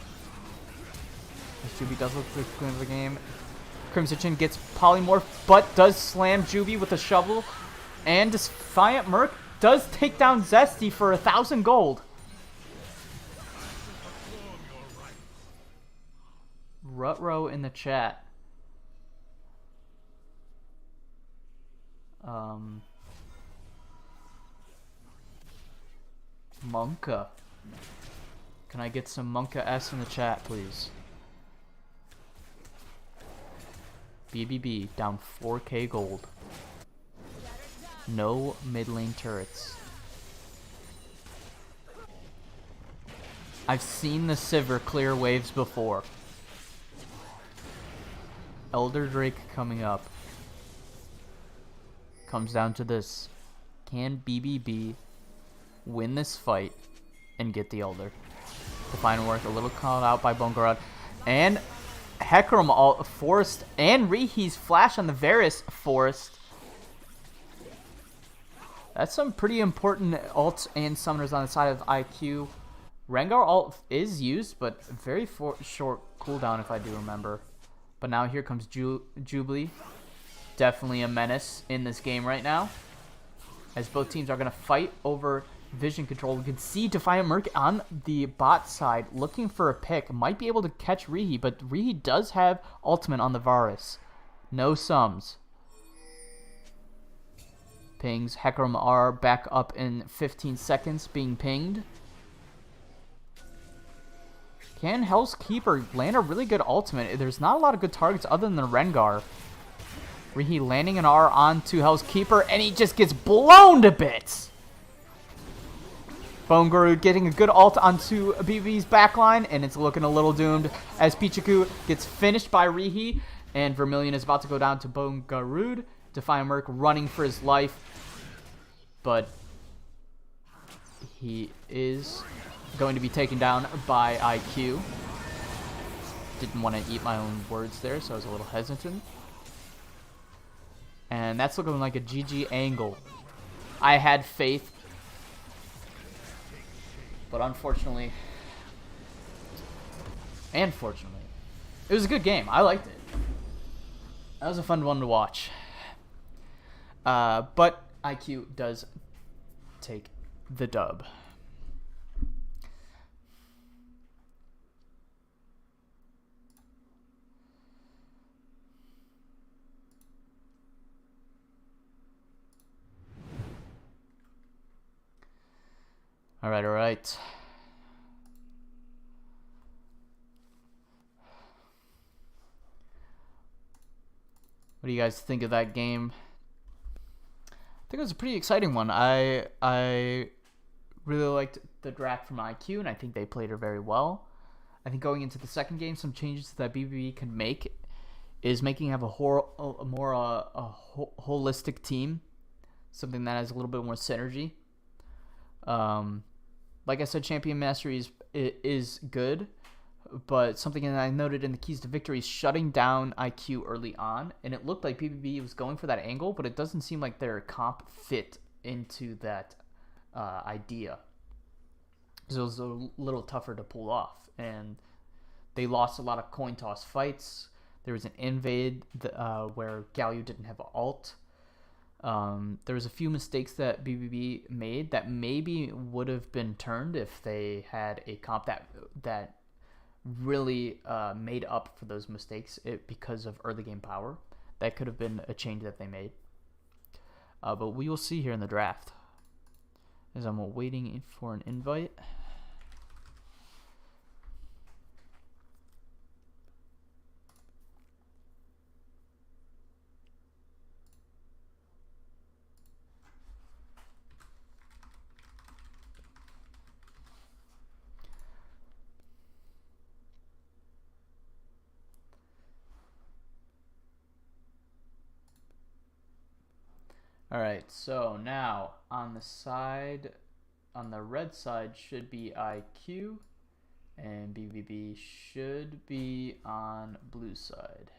Juby does look to clean up the game. Crimson Chin gets polymorph, but does slam Juby with a shovel. And Defiant Merc does take down Zesty for 1,000 gold. Rutro in the chat. Monka. Can I get some Monka S in the chat, please? BBB down 4k gold. No mid lane turrets. I've seen the Sivir clear waves before. Elder Drake coming up. Comes down to this. Can BBB win this fight and get the Elder? The final work, a little called out by Bungaroo. And Hecarim all forced, and Rihi's flash on the Varus forced. That's some pretty important ults and summoners on the side of IQ. Rengar ult is used, but very short cooldown if I do remember. But now here comes Jubilee. Definitely a menace in this game right now, as both teams are going to fight over vision control. We can see Defiant Merc on the bot side looking for a pick. Might be able to catch Rihi, but Rihi does have ultimate on the Varus. No sums. Pings. Hecarim R back up in 15 seconds being pinged. Can Hell's Keeper land a really good ultimate? There's not a lot of good targets other than the Rengar. Rihi landing an R onto Hell's Keeper, and he just gets blown to bits. Bone Guru getting a good ult onto BB's backline, and it's looking a little doomed as Pichiku gets finished by Rihi, and Vermilion is about to go down to Bone Garud. Defiant Merc running for his life, but he is going to be taken down by IQ. Didn't want to eat my own words there, so I was a little hesitant. And that's looking like a GG angle. I had faith, but unfortunately, and fortunately, it was a good game. I liked it. That was a fun one to watch. But IQ does take the dub. All right, all right. What do you guys think of that game? I think it was a pretty exciting one. I really liked the draft from IQ, and I think they played her very well. I think going into the second game, some changes that BBB can make is making have a more holistic team, something that has a little bit more synergy. Like I said, Champion Mastery is good, but something that I noted in the keys to victory is shutting down IQ early on, and it looked like PBB was going for that angle, but it doesn't seem like their comp fit into that idea. So it was a little tougher to pull off, and they lost a lot of coin toss fights. There was an invade where Galio didn't have an ult. There was a few mistakes that BBB made that maybe would have been turned if they had a comp that really made up for those mistakes because of early game power. That could have been a change that they made. But we will see here in the draft as I'm waiting for an invite. Alright, so now on the red side should be IQ, and BBB should be on blue side.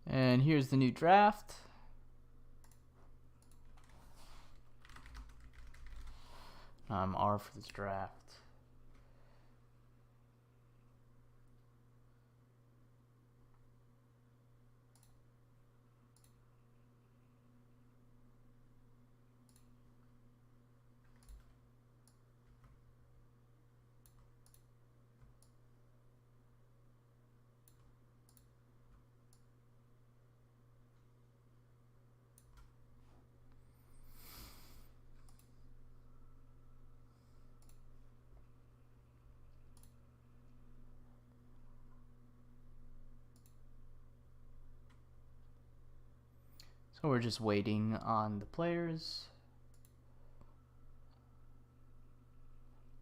And here's the new draft. I'm R for this draft. So we're just waiting on the players.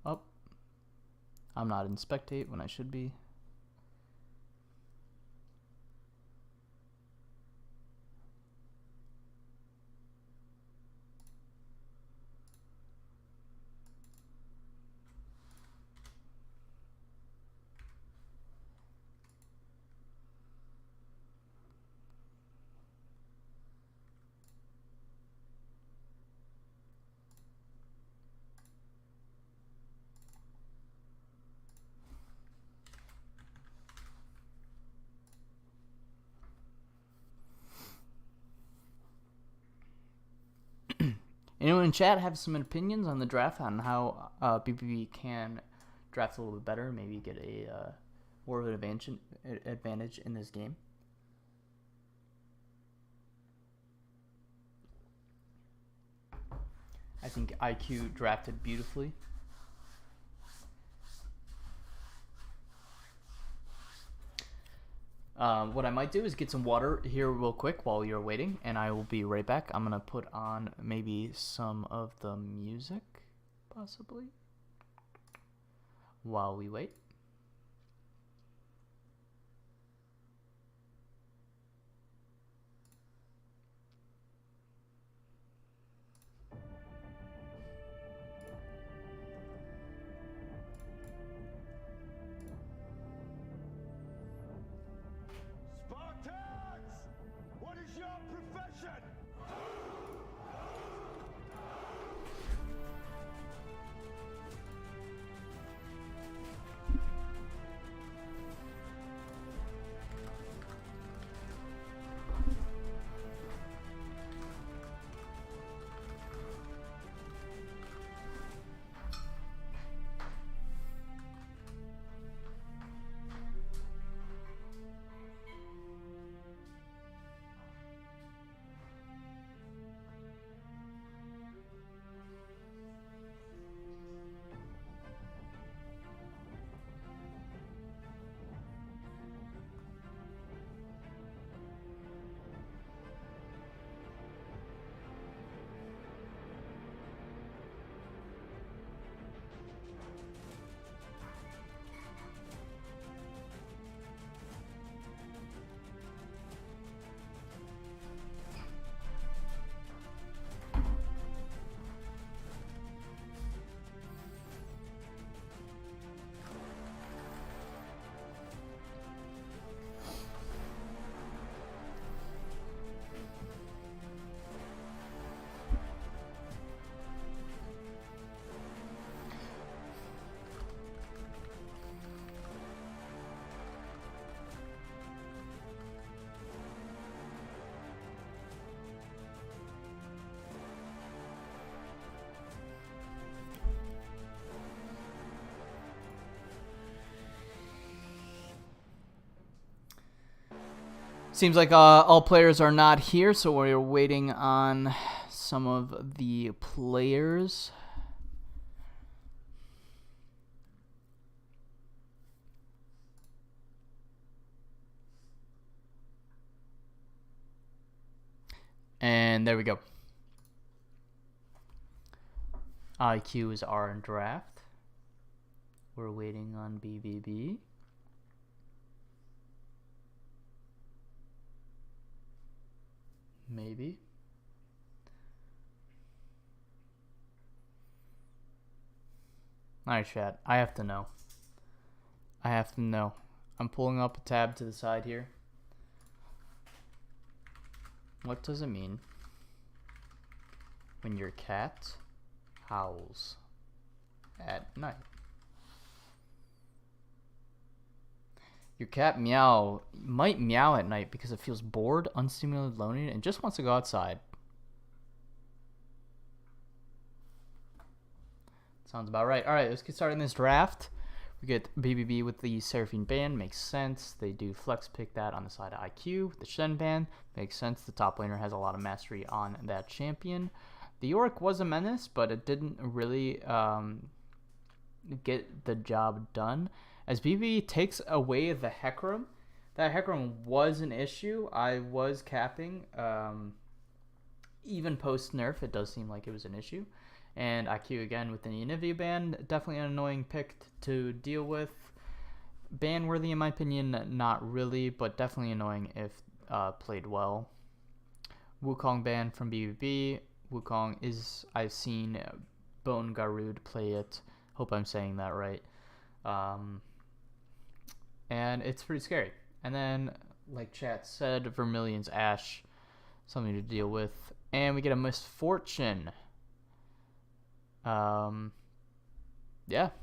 Oh, I'm not in spectate when I should be. Anyone in chat have some opinions on the draft on how BBB can draft a little bit better, maybe get a more of an advantage in this game? I think IQ drafted beautifully. What I might do is get some water here real quick while you're waiting, and I will be right back. I'm going to put on maybe some of the music, possibly, while we wait. What is your profession? Seems like all players are not here, so we're waiting on some of the players. And there we go. IQ is R in draft. We're waiting on BBB. Maybe. Alright, chat. I have to know. I have to know. I'm pulling up a tab to the side here. What does it mean when your cat howls at night? Your cat might meow at night because it feels bored, unstimulated, lonely, and just wants to go outside. Sounds about right. Alright, let's get started in this draft. We get BBB with the Seraphine band. Makes sense. They do flex pick that on the side of IQ. The Shen band. Makes sense. The top laner has a lot of mastery on that champion. The Yorick was a menace, but it didn't really get the job done. As BB takes away the Hecarim, that Hecarim was an issue. I was capping. Even post-nerf, it does seem like it was an issue. And IQ again with the Anivia ban. Definitely an annoying pick to deal with. Ban-worthy in my opinion, not really, but definitely annoying if played well. Wukong ban from BBB. Wukong is, I've seen Bone Garud play it. Hope I'm saying that right. And it's pretty scary. And then, like chat said, Vermilion's Ash, something to deal with. And we get a Misfortune. Yeah,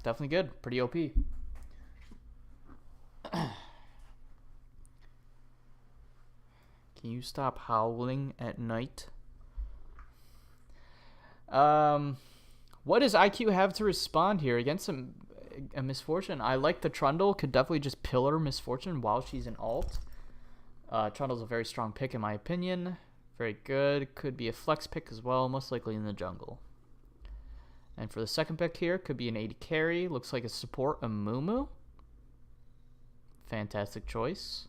definitely good. Pretty OP. Can you stop howling at night? What does IQ have to respond here against a Misfortune? I like the Trundle. Could definitely just pillar Misfortune while she's in alt. Trundle's a very strong pick in my opinion. Very good. Could be a flex pick as well, most likely in the jungle. And for the second pick here, could be an AD carry. Looks like a support, a Mumu. Fantastic choice.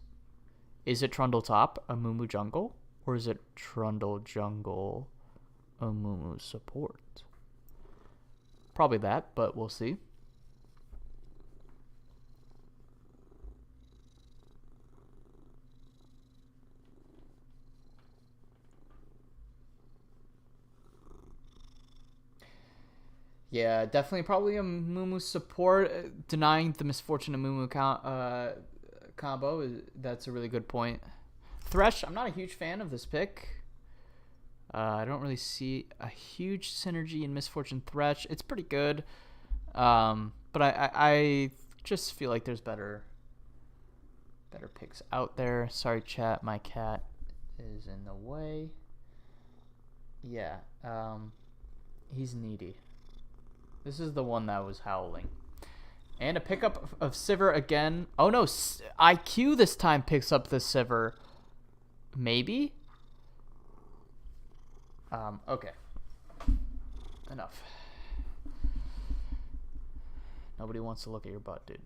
Is it Trundle top, a Mumu jungle? Or is it Trundle jungle, a Mumu support? Probably that, but we'll see. Yeah, definitely probably a Mumu support. Denying the Misfortune of Mumu combo, that's a really good point. Thresh, I'm not a huge fan of this pick. I don't really see a huge synergy in Misfortune Thresh. It's pretty good, but I just feel like there's better picks out there. Sorry, chat, my cat is in the way. Yeah, he's needy. This is the one that was howling. And a pickup of Sivir again. Oh no, IQ this time picks up the Sivir. Maybe? Okay. Enough. Nobody wants to look at your butt, dude.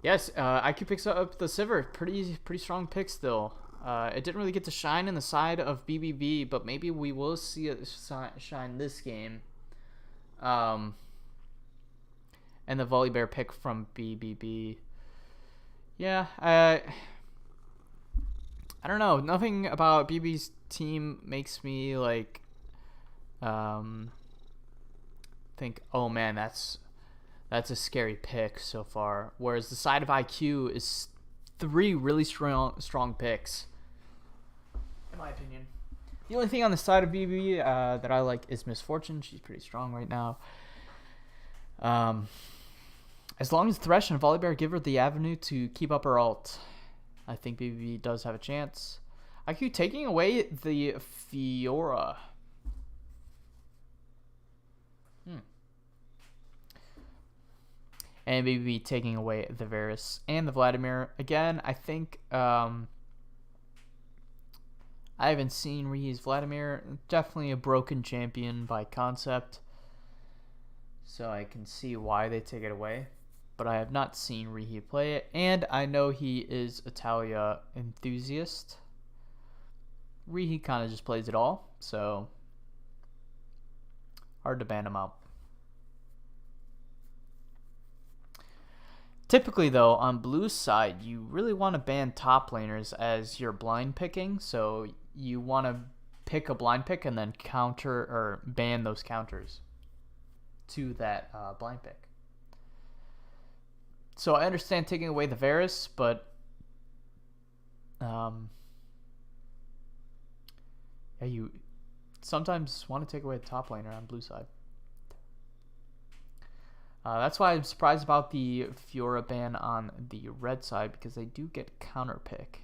Yes, IQ picks up the Sivir. Pretty strong pick still. It didn't really get to shine in the side of BBB, but maybe we will see it shine this game. And the Volibear pick from BBB. Yeah, I don't know. Nothing about BB's team makes me like think, oh man, that's a scary pick so far. Whereas the side of IQ is 3 really strong picks, in my opinion. The only thing on the side of BB that I like is Misfortune. She's pretty strong right now. As long as Thresh and Volibear give her the avenue to keep up her ult, I think BB does have a chance. IQ taking away the Fiora. And BB taking away the Varus and the Vladimir. Again, I think I haven't seen Rihi's Vladimir. Definitely a broken champion by concept, so I can see why they take it away. But I have not seen Rihi play it, and I know he is a Talia enthusiast. Rihi kind of just plays it all, so hard to ban him out. Typically, though, on Blue's side, you really want to ban top laners as you're blind picking, so you want to pick a blind pick and then counter or ban those counters to that blind pick. So I understand taking away the Varus, but yeah, you sometimes want to take away the top laner on Blue side. That's why I'm surprised about the Fiora ban on the red side, because they do get counter pick.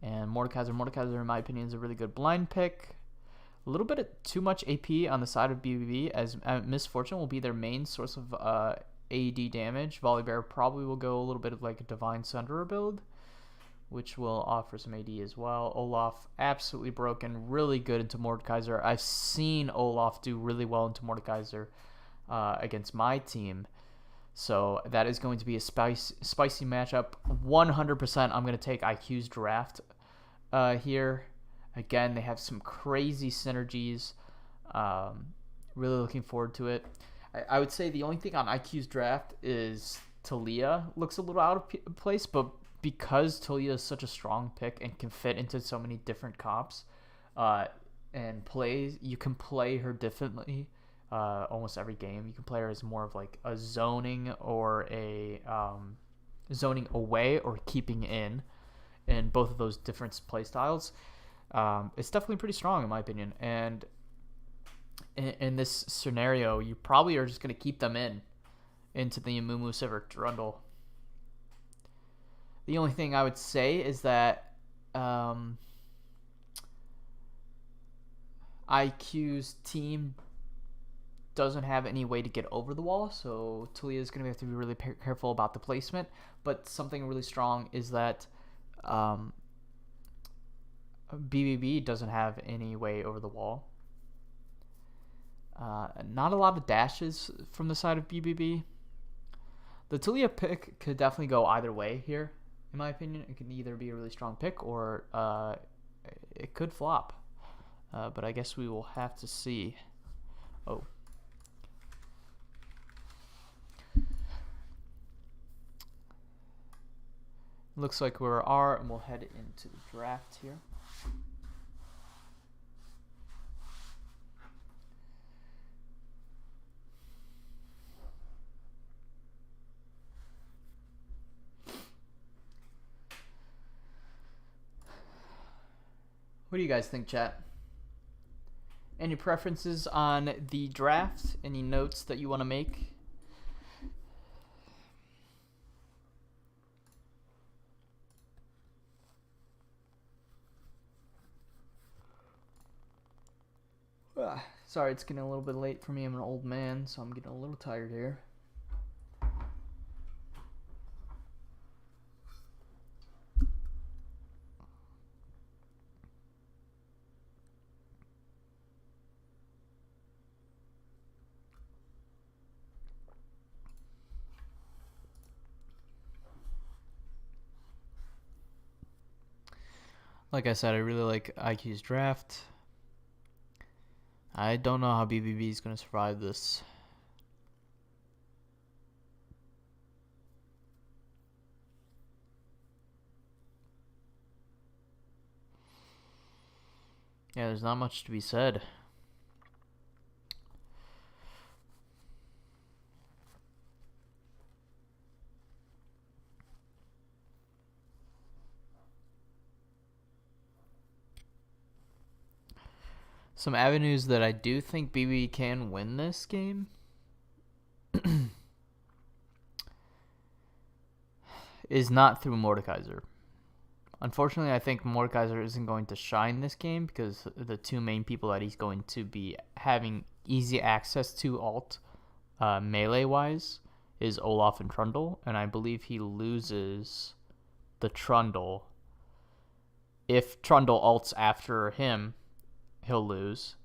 And Mordekaiser, in my opinion, is a really good blind pick. A little bit of too much AP on the side of BBB, as Misfortune will be their main source of AD damage. Volibear probably will go a little bit of like a Divine Sunderer build, which will offer some AD as well. Olaf, absolutely broken, really good into Mordekaiser. I've seen Olaf do really well into Mordekaiser against my team. So that is going to be a spicy matchup. 100% I'm going to take IQ's draft here. Again, they have some crazy synergies. Really looking forward to it. I would say the only thing on IQ's draft is Talia looks a little out of place, but because Talia is such a strong pick and can fit into so many different comps and you can play her differently almost every game. You can play her as more of like a zoning or a zoning away or keeping in both of those different play styles. It's definitely pretty strong in my opinion, and in this scenario, you probably are just going to keep them into the Mumu Sivir Trundle. The only thing I would say is that I IQ's team doesn't have any way to get over the wall, so Talia is going to have to be really careful about the placement. But something really strong is that BBB doesn't have any way over the wall. Not a lot of dashes from the side of BBB. The Talia pick could definitely go either way here, in my opinion. It could either be a really strong pick or it could flop. But I guess we will have to see. Oh. Looks like we are, and we'll head into the draft here. What do you guys think, chat? Any preferences on the draft? Any notes that you want to make? Sorry, it's getting a little bit late for me. I'm an old man, so I'm getting a little tired here. Like I said, I really like IQ's draft. I don't know how BBB is going to survive this. Yeah, there's not much to be said. Some avenues that I do think BB can win this game is not through Mordekaiser. Unfortunately, I think Mordekaiser isn't going to shine this game because the two main people that he's going to be having easy access to ult melee-wise is Olaf and Trundle, and I believe he loses the Trundle. If Trundle ults after him, he'll lose.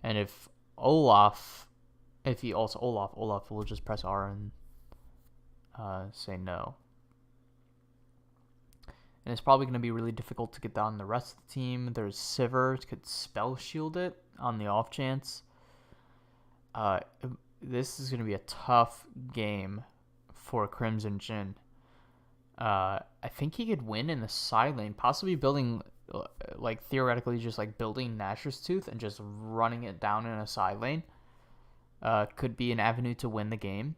And if he ults Olaf will just press R and say no. And it's probably going to be really difficult to get down the rest of the team. There's Sivir, could spell shield it on the off chance. This is going to be a tough game for Crimson Jhin. I think he could win in the side lane, possibly building, like theoretically just like building Nashor's Tooth and just running it down in a side lane. Could be an avenue to win the game.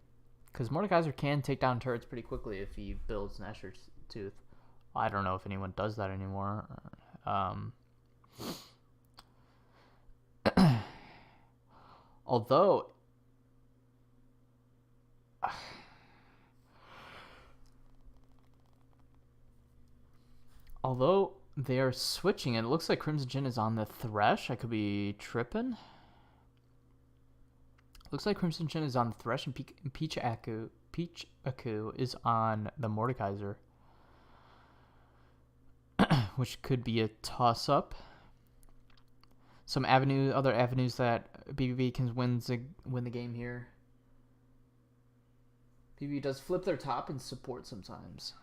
Because Mordekaiser can take down turrets pretty quickly if he builds Nashor's Tooth. I don't know if anyone does that anymore. Although they are switching, and it looks like Crimson Jhin is on the Thresh. I could be tripping. Looks like Crimson Jhin is on the Thresh, and Peach Aku is on the Mordekaiser. Which could be a toss-up. Some other avenues that BBB can win the game here. BBB does flip their top and support sometimes.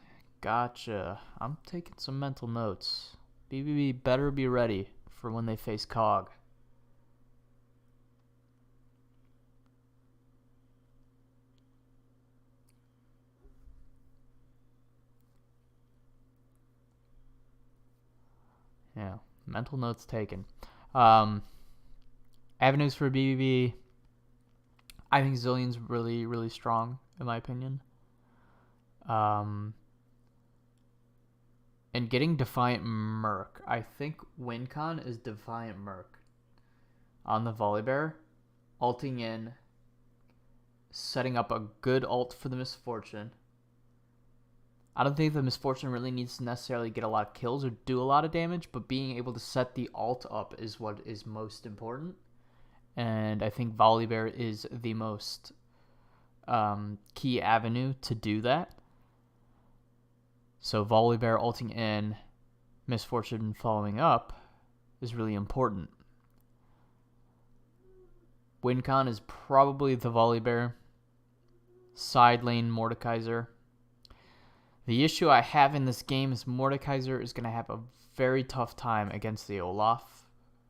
Gotcha. I'm taking some mental notes. BBB better be ready for when they face COG. Yeah, mental notes taken. Avenues for BBB. I think Zillion's really, really strong, in my opinion. And getting Defiant Merc. I think WinCon is Defiant Merc. On the Volibear. Ulting in. Setting up a good ult for the Misfortune. I don't think the Misfortune really needs to necessarily get a lot of kills or do a lot of damage, but being able to set the ult up is what is most important. And I think Volibear is the most key avenue to do that. So Volibear ulting in, Misfortune following up is really important. Wincon is probably the Volibear. Side lane Mordekaiser. The issue I have in this game is Mordekaiser is going to have a very tough time against the Olaf.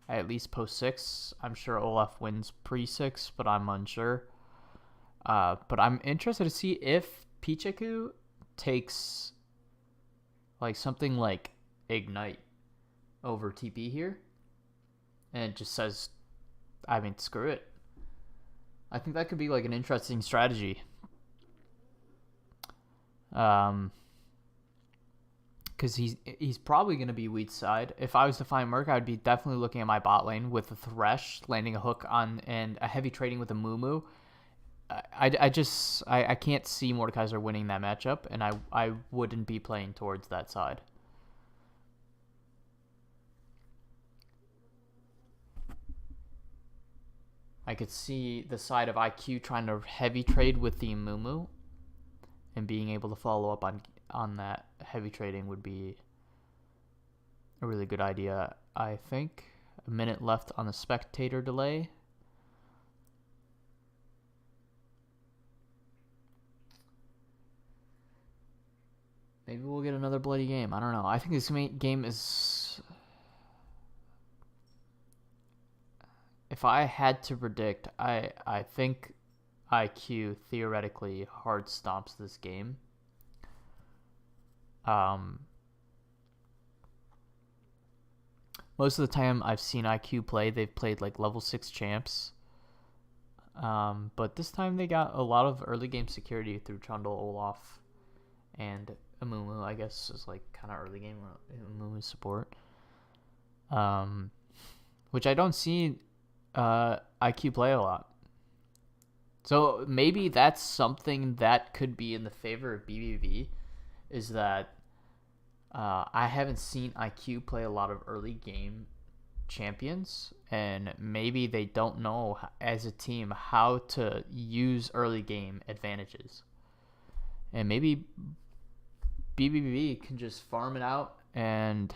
At least post 6. I'm sure Olaf wins pre 6, but I'm unsure. But I'm interested to see if Pichaku takes like something like Ignite over TP here. And it just says, I mean, screw it. I think that could be like an interesting strategy. Because he's probably going to be weak side. If I was to find Merc, I would be definitely looking at my bot lane with a Thresh, landing a hook on, and a heavy trading with a Mumu. I can't see Mordekaiser winning that matchup, and I wouldn't be playing towards that side. I could see the side of IQ trying to heavy trade with the Mumu, and being able to follow up on that heavy trading would be a really good idea, I think. A minute left on the spectator delay. Maybe we'll get another bloody game. I don't know. I think this game is... If I had to predict, I think IQ theoretically hard stomps this game. Most of the time I've seen IQ play, they've played like level 6 champs. But this time they got a lot of early game security through Trundle, Olaf, and Amumu, I guess, is like kind of early game Amumu support. Which I don't see IQ play a lot. So maybe that's something that could be in the favor of BBB, is that I haven't seen IQ play a lot of early game champions, and maybe they don't know as a team how to use early game advantages. And maybe BBB can just farm it out, and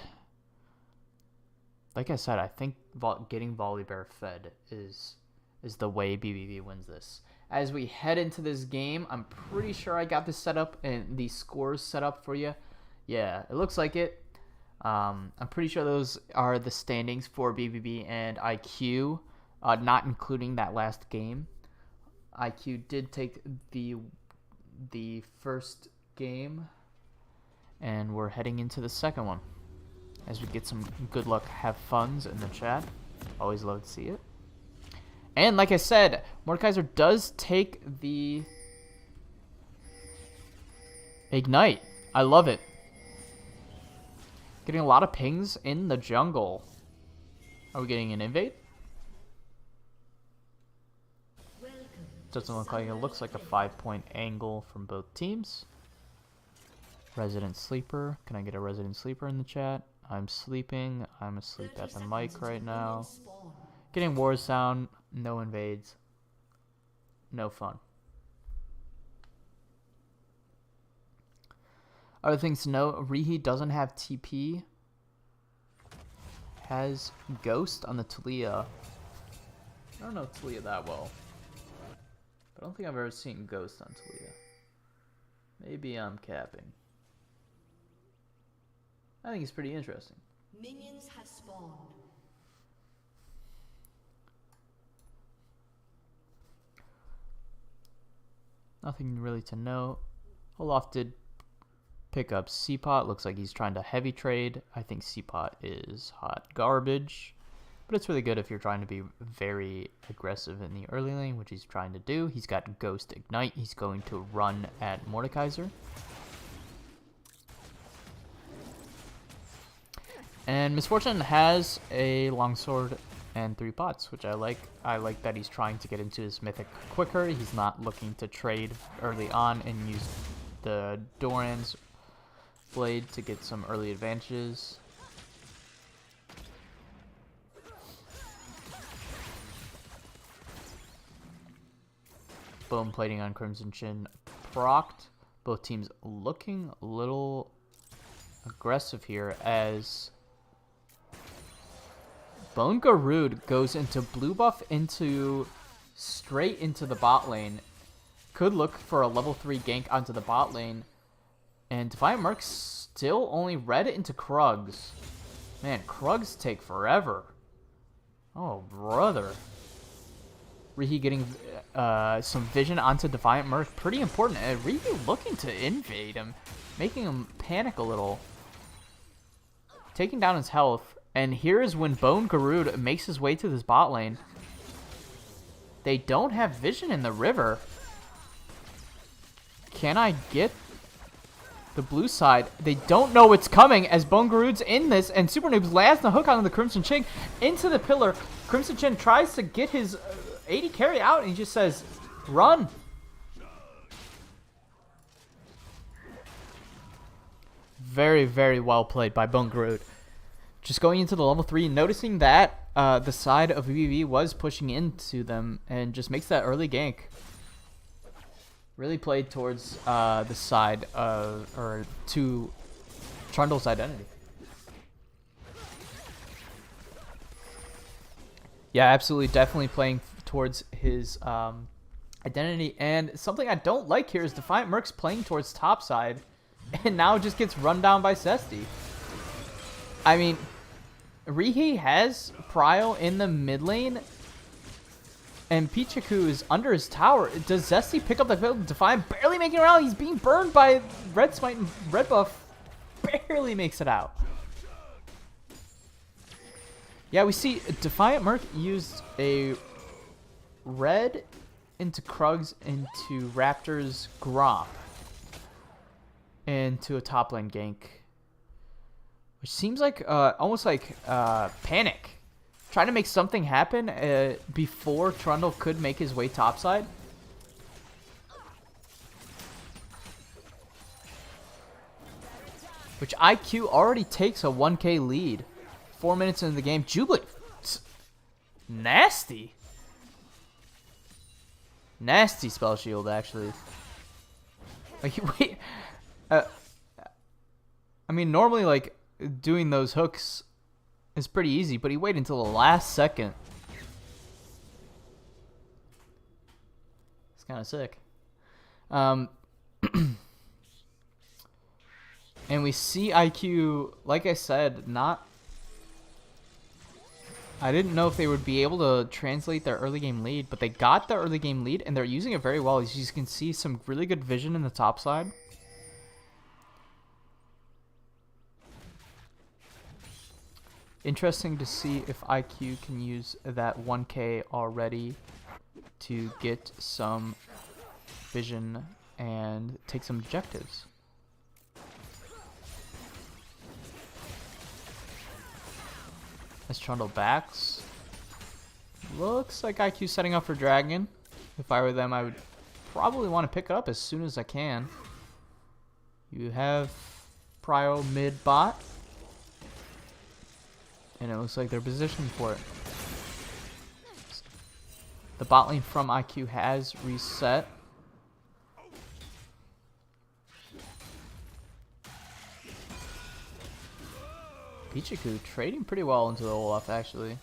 like I said, I think getting Volibear fed is the way BBB wins this. As we head into this game, I'm pretty sure I got this set up and the scores set up for you. Yeah, it looks like it. I'm pretty sure those are the standings for BBB and IQ, not including that last game. IQ did take the first game, and we're heading into the second one. As we get some good luck, have funs in the chat. Always love to see it. And like I said, Mordekaiser does take the Ignite. I love it. Getting a lot of pings in the jungle. Are we getting an invade? Doesn't look like it. Looks like a 5-point angle from both teams. Resident Sleeper. Can I get a Resident Sleeper in the chat? I'm sleeping. I'm asleep at the mic right now. Getting war sound. No invades. No fun. Other things to note, Rihi doesn't have TP. Has Ghost on the Talia. I don't know Talia that well. But I don't think I've ever seen Ghost on Talia. Maybe I'm capping. I think it's pretty interesting. Minions have spawned. Nothing really to note. Olaf did pick up Seapot. Looks like he's trying to heavy trade. I think Seapot is hot garbage. But it's really good if you're trying to be very aggressive in the early lane, which he's trying to do. He's got Ghost Ignite. He's going to run at Mordekaiser. And Misfortune has a longsword and 3 pots, which I like. I like that he's trying to get into his mythic quicker. He's not looking to trade early on and use the Dorans Blade to get some early advantages. Bone plating on Crimson Chin procced. Both teams looking a little aggressive here as Bone Garud goes into blue buff straight into the bot lane. Could look for a level 3 gank onto the bot lane. And Defiant Merc still only red into Krugs. Man, Krugs take forever. Oh, brother. Rihi getting some vision onto Defiant Merc. Pretty important. And Rihi looking to invade him. Making him panic a little. Taking down his health. And here is when Bone Garud makes his way to this bot lane. They don't have vision in the river. Can I get the blue side? They don't know what's coming as Bone Garud's in this. And Super Noobs lands the hook on the Crimson Chin into the pillar. Crimson Chin tries to get his 80 carry out and he just says, run. Very, very well played by Bone Garud. Just going into the level 3, noticing that the side of VVV was pushing into them and just makes that early gank. Really played towards the side or to Trundle's identity. Yeah, absolutely, definitely playing towards his identity. And something I don't like here is Defiant Merc's playing towards top side and now just gets run down by Sesti. I mean, Rihi has Prio in the mid lane and Pichaku is under his tower. Does Zesty pick up the field? Defiant barely making it around. He's being burned by Red Smite and Red Buff. Barely makes it out. Yeah, we see Defiant Merc used a red into Krugs into Raptor's Gromp into a top lane gank. Which seems like almost like panic. Trying to make something happen before Trundle could make his way topside. Which IQ already takes a 1k lead. 4 minutes into the game. Jubilant. Nasty. Nasty spell shield, actually. Like, wait. I mean, normally, like, doing those hooks is pretty easy, but he waited until the last second. It's kind of sick. And we see IQ, like I said, not... I didn't know if they would be able to translate their early game lead, but they got the early game lead, and they're using it very well. As you can see, some really good vision in the top side. Interesting to see if IQ can use that 1k already to get some vision and take some objectives. As Trundle backs. Looks like IQ setting up for Dragon. If I were them, I would probably want to pick it up as soon as I can. You have Prio mid bot. And it looks like they're positioned for it. The bot lane from IQ has reset. Pichaku trading pretty well into the Olaf, actually.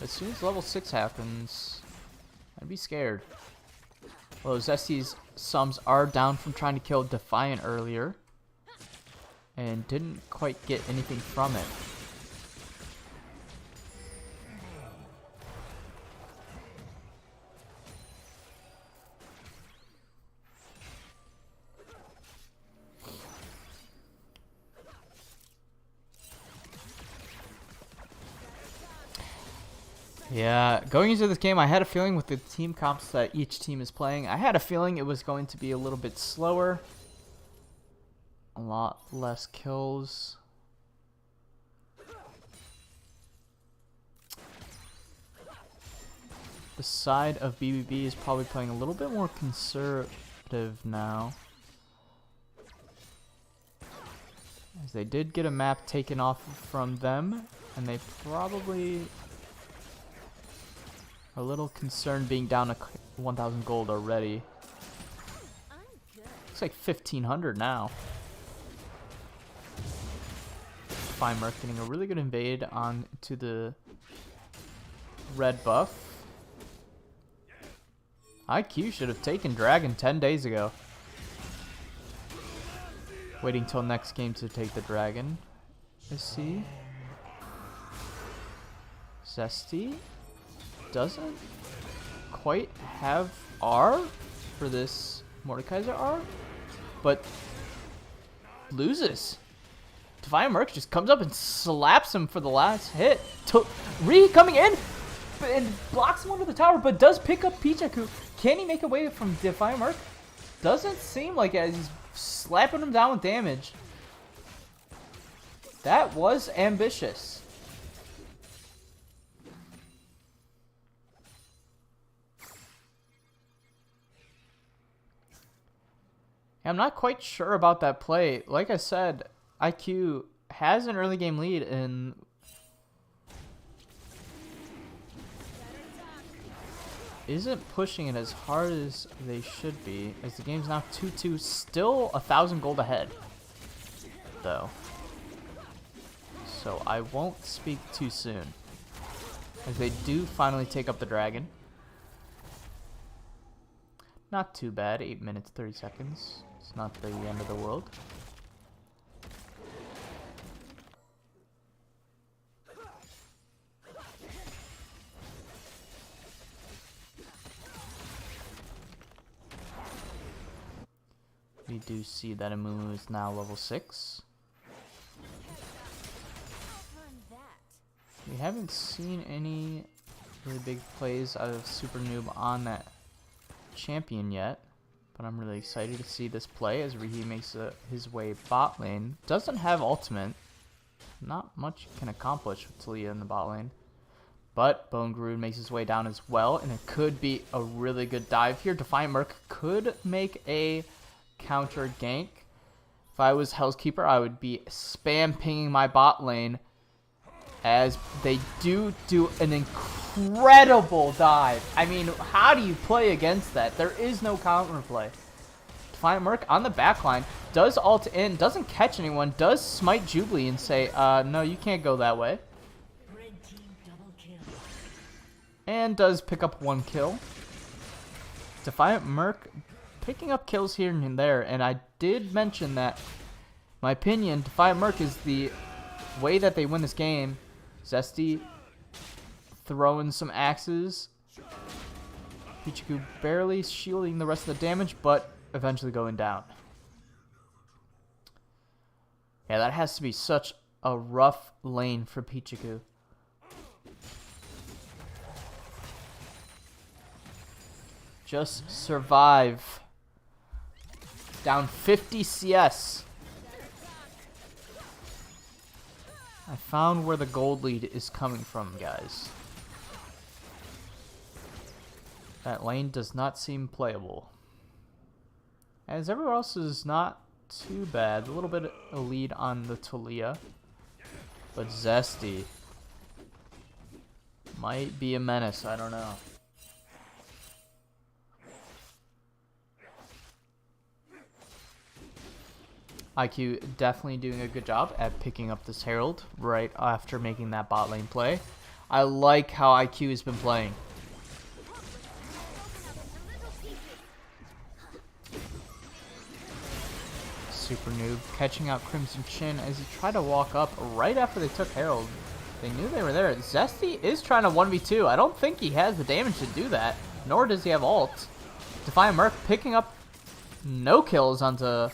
As soon as level 6 happens, I'd be scared. Well, Zesty's sums are down from trying to kill Defiant earlier. And didn't quite get anything from it. Yeah, going into this game, I had a feeling with the team comps that each team is playing, I had a feeling it was going to be a little bit slower. A lot less kills. The side of BBB is probably playing a little bit more conservative now. As they did get a map taken off from them, and they probably are a little concerned being down to 1,000 gold already. Looks like 1,500 now. Fine Merc getting a really good invade onto the red buff. IQ should have taken Dragon 10 days ago. Waiting till next game to take the Dragon. Let's see. Zesty doesn't quite have R for this Mordekaiser R, but loses. Defiant Merc just comes up and slaps him for the last hit. Ri coming in and blocks him under the tower, but does pick up Pichaku. Can he make away from Defiant Merc? Doesn't seem like it, as he's slapping him down with damage. That was ambitious. I'm not quite sure about that play. Like I said, IQ has an early game lead and isn't pushing it as hard as they should be, as the game's now 2-2, still 1,000 gold ahead, though. So I won't speak too soon, as they do finally take up the Dragon. Not too bad, 8 minutes 30 seconds. It's not the end of the world. We do see that Amumu is now level 6. We haven't seen any really big plays out of Super Noob on that champion yet, but I'm really excited to see this play as Rihi makes his way bot lane. Doesn't have ultimate. Not much can accomplish with Talia in the bot lane. But Bone Garud makes his way down as well, and it could be a really good dive here. Defiant Merc could make a counter gank. If I was Hellskeeper, I would be spam pinging my bot lane, as they do an incredible dive. I mean, how do you play against that? There is no counter play. Defiant Merc on the backline does ult in, doesn't catch anyone, does smite Jubilee and say, no, you can't go that way. And does pick up 1 kill. Defiant Merc picking up kills here and there, and I did mention that, my opinion, Defiant Merc is the way that they win this game. Zesty throwing some axes. Pichaku barely shielding the rest of the damage, but eventually going down. Yeah, that has to be such a rough lane for Pichaku. Just survive. Down 50 CS. I found where the gold lead is coming from, guys. That lane does not seem playable, as everywhere else is not too bad. A little bit of a lead on the Talia, but Zesty might be a menace. I don't know. IQ definitely doing a good job at picking up this Herald right after making that bot lane play. I like how IQ has been playing. Super Noob catching out Crimson Chin as he tried to walk up right after they took Herald. They knew they were there. Zesty is trying to 1v2. I don't think he has the damage to do that, nor does he have ult. Defiant Merc picking up no kills onto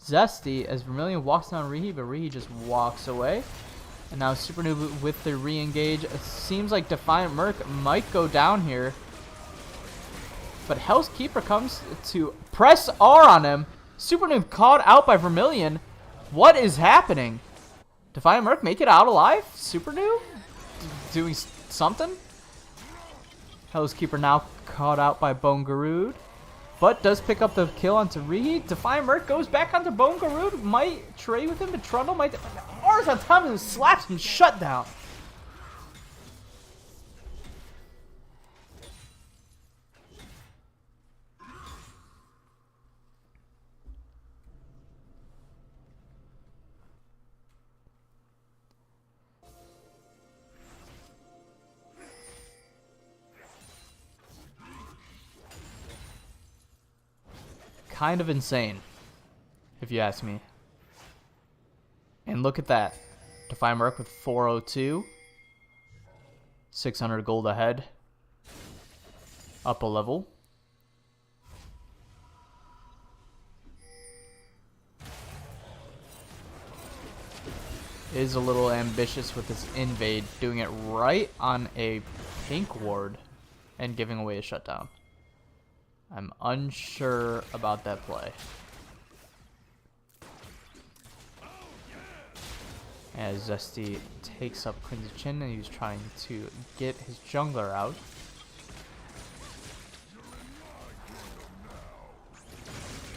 Zesty as Vermilion walks down Rihi, but Rihi just walks away. And now Super Noob with the re-engage. It seems like Defiant Merc might go down here, but Hell's Keeper comes to press R on him. Super Noob caught out by Vermilion. What is happening? Defiant Merc make it out alive? Super Noob doing something? Hell's Keeper now caught out by Bone Garud. but does pick up the kill onto Reheat. Defiant Merc goes back onto Bone Garud. Might trade with him, but Trundle might. R's on top of him, slaps him, shut down. Kind of insane, if you ask me. And look at that. Defiant Merc with 402. 600 gold ahead. Up a level. Is a little ambitious with this invade, doing it right on a pink ward and giving away a shutdown. I'm unsure about that play. As Zesty takes up Crimson Chin and he's trying to get his jungler out.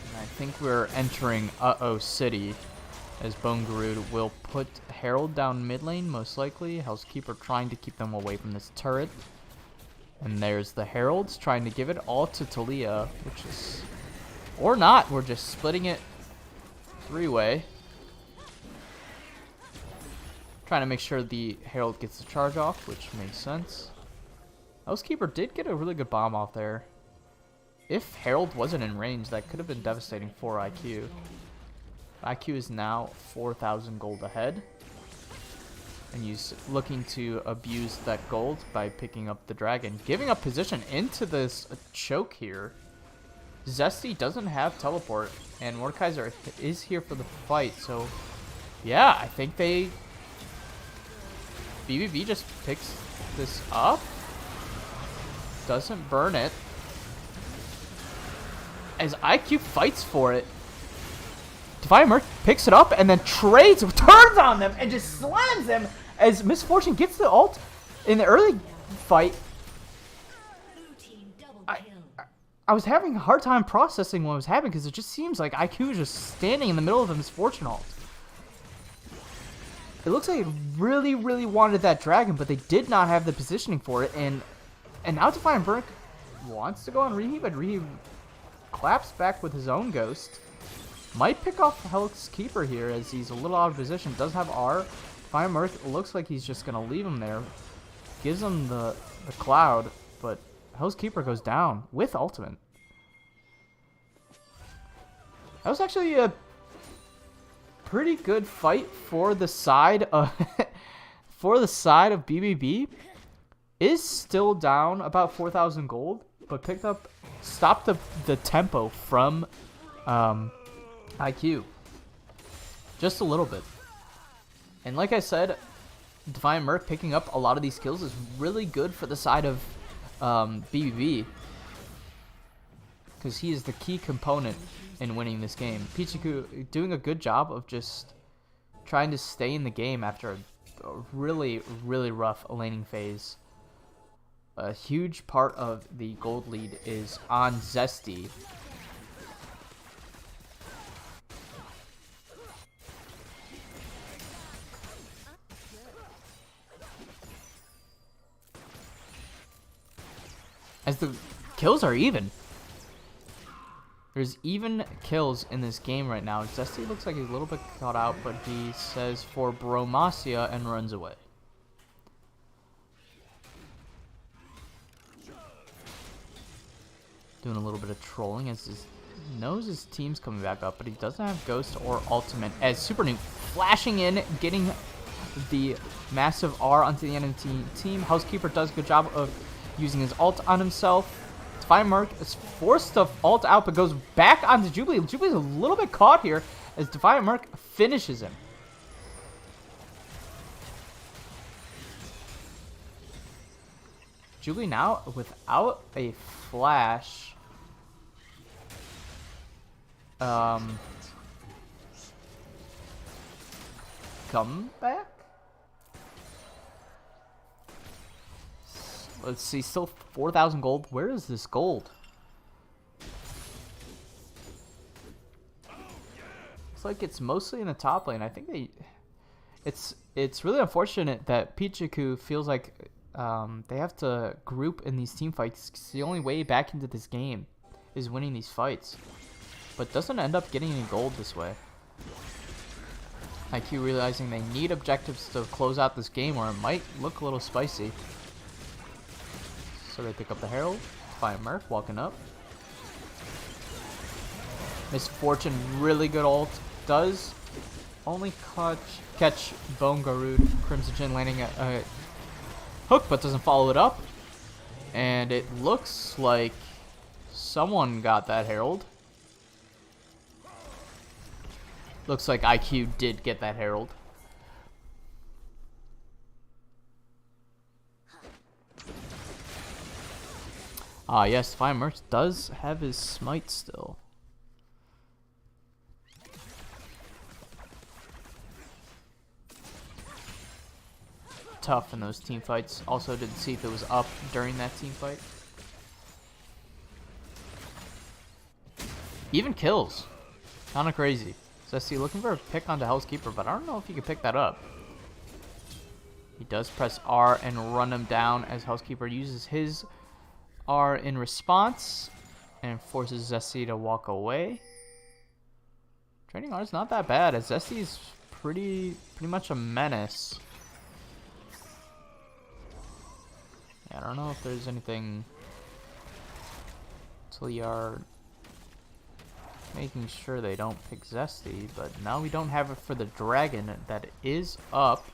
And I think we're entering Uh-Oh City, as Bone Garud will put Herald down mid lane, most likely. Housekeeper trying to keep them away from this turret. And there's the Heralds trying to give it all to Talia, which is... Or not, we're just splitting it three-way. Trying to make sure the Herald gets the charge off, which makes sense. Housekeeper did get a really good bomb off there. If Herald wasn't in range, that could have been devastating for IQ. IQ is now 4,000 gold ahead. And he's looking to abuse that gold by picking up the dragon. Giving up position into this choke here. Zesty doesn't have teleport. And Mordekaiser is here for the fight. So, yeah, I think they... BBB just picks this up. Doesn't burn it. As IQ fights for it. Defiant Merc picks it up and then trades, turns on them, and just slams them as Misfortune gets the ult in the early fight. I was having a hard time processing what was happening because it just seems like IQ is just standing in the middle of the Misfortune ult. It looks like it really, really wanted that dragon, but they did not have the positioning for it. And now Defiant Merc wants to go on Reheat, but Reheat claps back with his own ghost. Might pick off Housekeeper here as he's a little out of position. Does have R. Defiant Merc looks like he's just going to leave him there. Gives him the cloud, but Housekeeper goes down with ultimate. That was actually a pretty good fight for the side of BBB. Is still down about 4,000 gold, but stopped the tempo from IQ just a little bit. And like I said, Defiant Merc picking up a lot of these kills is really good for the side of BBB, because he is the key component in winning this game. Pichiku doing a good job of just trying to stay in the game after a really, really rough laning phase. A huge part of the gold lead is on Zesty. As the kills are even. There's even kills in this game right now. Zesty looks like he's a little bit caught out, but he says for Bromacia and runs away. Doing a little bit of trolling as he knows his team's coming back up, but he doesn't have Ghost or Ultimate. As Super Nuke flashing in, getting the massive R onto the enemy team. Housekeeper does a good job of using his ult on himself. Defiant Merc is forced to ult out, but goes back onto Jubilee. Jubilee's a little bit caught here as Defiant Merc finishes him. Jubilee now without a flash. Come back? Let's see, still 4,000 gold. Where is this gold? Looks like it's mostly in the top lane. I think it's really unfortunate that Pichiku feels like they have to group in these team fights, 'cause the only way back into this game is winning these fights, but doesn't end up getting any gold this way. IQ realizing they need objectives to close out this game, or it might look a little spicy. So they pick up the Herald. Find Murph walking up. Misfortune, really good ult. Does only catch Bone Garud. Crimson landing a hook, but doesn't follow it up. And it looks like someone got that Herald. Looks like IQ did get that Herald. Ah, yes, Fine Merch does have his smite still. Tough in those team fights. Also didn't see if it was up during that team fight. Even kills. Kind of crazy. So I see looking for a pick onto Housekeeper, but I don't know if he can pick that up. He does press R and run him down as Housekeeper uses his R in response and forces Zesty to walk away. Training R is not that bad, as Zesty is pretty much a menace. Yeah, I don't know if there's anything until you are making sure they don't pick Zesty, but now we don't have it for the dragon that is up.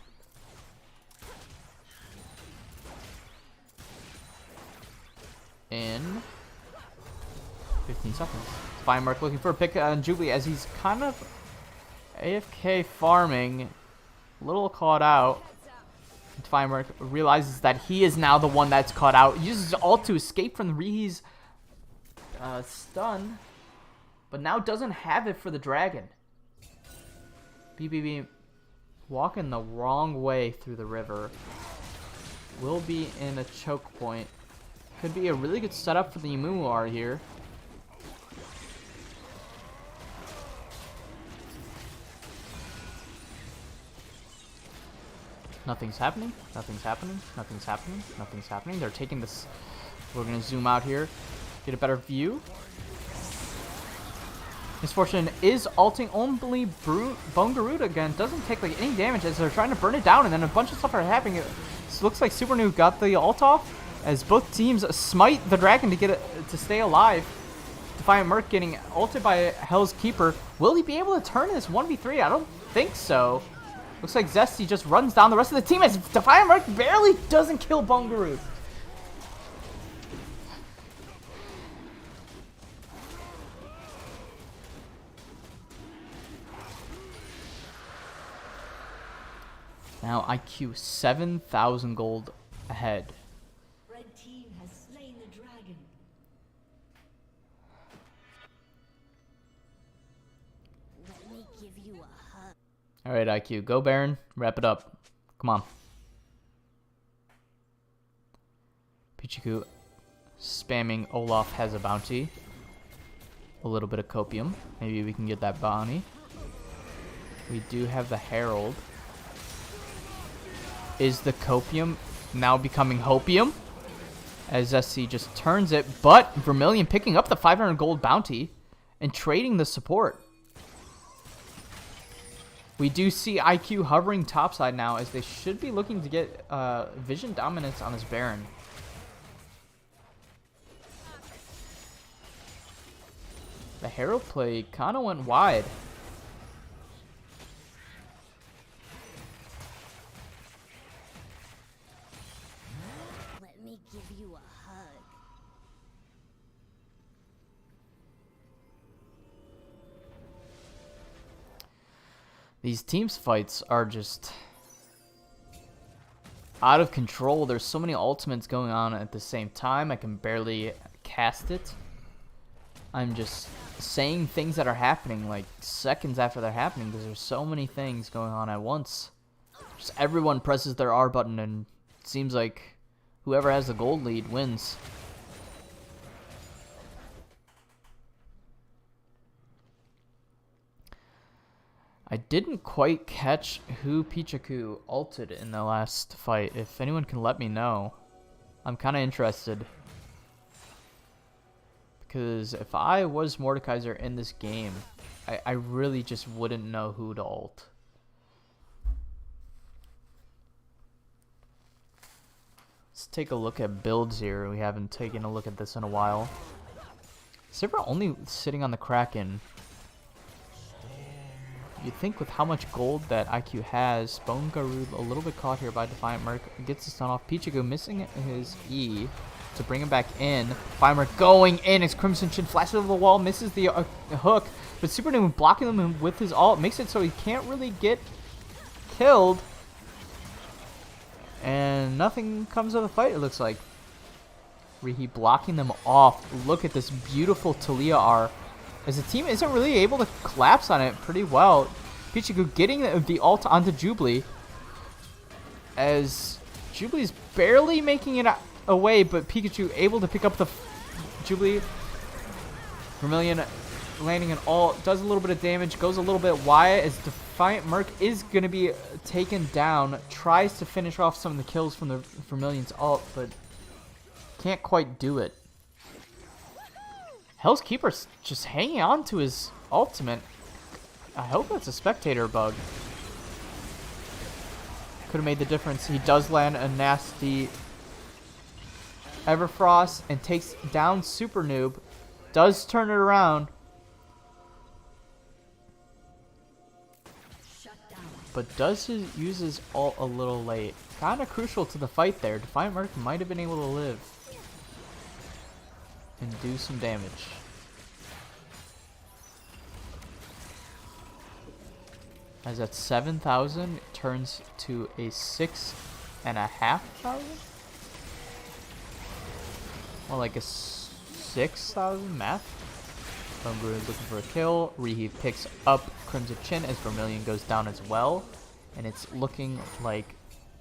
In 15 seconds. Fine Mark looking for a pick on Jubilee as he's kind of AFK farming. A little caught out. Fine Mark realizes that he is now the one that's caught out. Uses ult to escape from Rihi's stun. But now doesn't have it for the dragon. BBB walking the wrong way through the river. Will be in a choke point. Could be a really good setup for the Imuar here. Nothing's happening. Nothing's happening. Nothing's happening. Nothing's happening. They're taking this. We're going to zoom out here. Get a better view. Misfortune is ulting only Bone Garuda again. Doesn't take like any damage as they're trying to burn it down, and then a bunch of stuff are happening. It looks like Super New got the ult off as both teams smite the dragon to get it to stay alive. Defiant Merc getting ulted by Hell's Keeper. Will he be able to turn this 1v3? I don't think so. Looks like Zesty just runs down the rest of the team as Defiant Merc barely doesn't kill Bone Garuda. Now IQ 7,000 gold ahead. Red team has slain the dragon. Let me give you a hug. All right, IQ, go Baron, wrap it up. Come on. Pichiku spamming Olaf has a bounty. A little bit of copium. Maybe we can get that bounty. We do have the Herald. Is the copium now becoming hopium? As SC just turns it, but Vermilion picking up the 500 gold bounty and trading the support. We do see IQ hovering topside now as they should be looking to get vision dominance on this Baron. The Herald play kind of went wide. Let me give you a hug. These teams fights are just out of control. There's so many ultimates going on at the same time. I can barely cast it. I'm just saying things that are happening like seconds after they're happening because there's so many things going on at once. Just everyone presses their R button and it seems like whoever has the gold lead wins. I didn't quite catch who Pichaku ulted in the last fight. If anyone can let me know, I'm kind of interested. Because if I was Mordekaiser in this game, I really just wouldn't know who to ult. Let's take a look at builds here. We haven't taken a look at this in a while. Sivir only sitting on the Kraken. You'd think with how much gold that IQ has, Bone Garud a little bit caught here by Defiant Merc, gets the stun off. Pichaku missing his E to bring him back in. Defiant Merc going in as Crimson Chin flashes over the wall, misses the hook, but Super Noob blocking him with his ult makes it so he can't really get killed. And nothing comes of the fight, it looks like. Rihi blocking them off. Look at this beautiful Talia R. As the team isn't really able to collapse on it pretty well. Pichaku getting the ult onto Jubilee. As Jubilee's barely making it away, but Pikachu able to pick up the Jubilee. Vermilion landing an ult, does a little bit of damage, goes a little bit wide as Defiant Merc is going to be taken down. Tries to finish off some of the kills from the Vermilion's ult, but can't quite do it. Hell's Keeper's just hanging on to his ultimate. I hope that's a spectator bug. Could have made the difference. He does land a nasty Everfrost and takes down Super Noob. Does turn it around. But does use his ult a little late. Kind of crucial to the fight there. Defiant Merc might have been able to live and do some damage. As at 7,000, it turns to a 6,500. More like a 6,000 math. Bumbu is looking for a kill. Rihi picks up Crimson Chin as Vermilion goes down as well, and it's looking like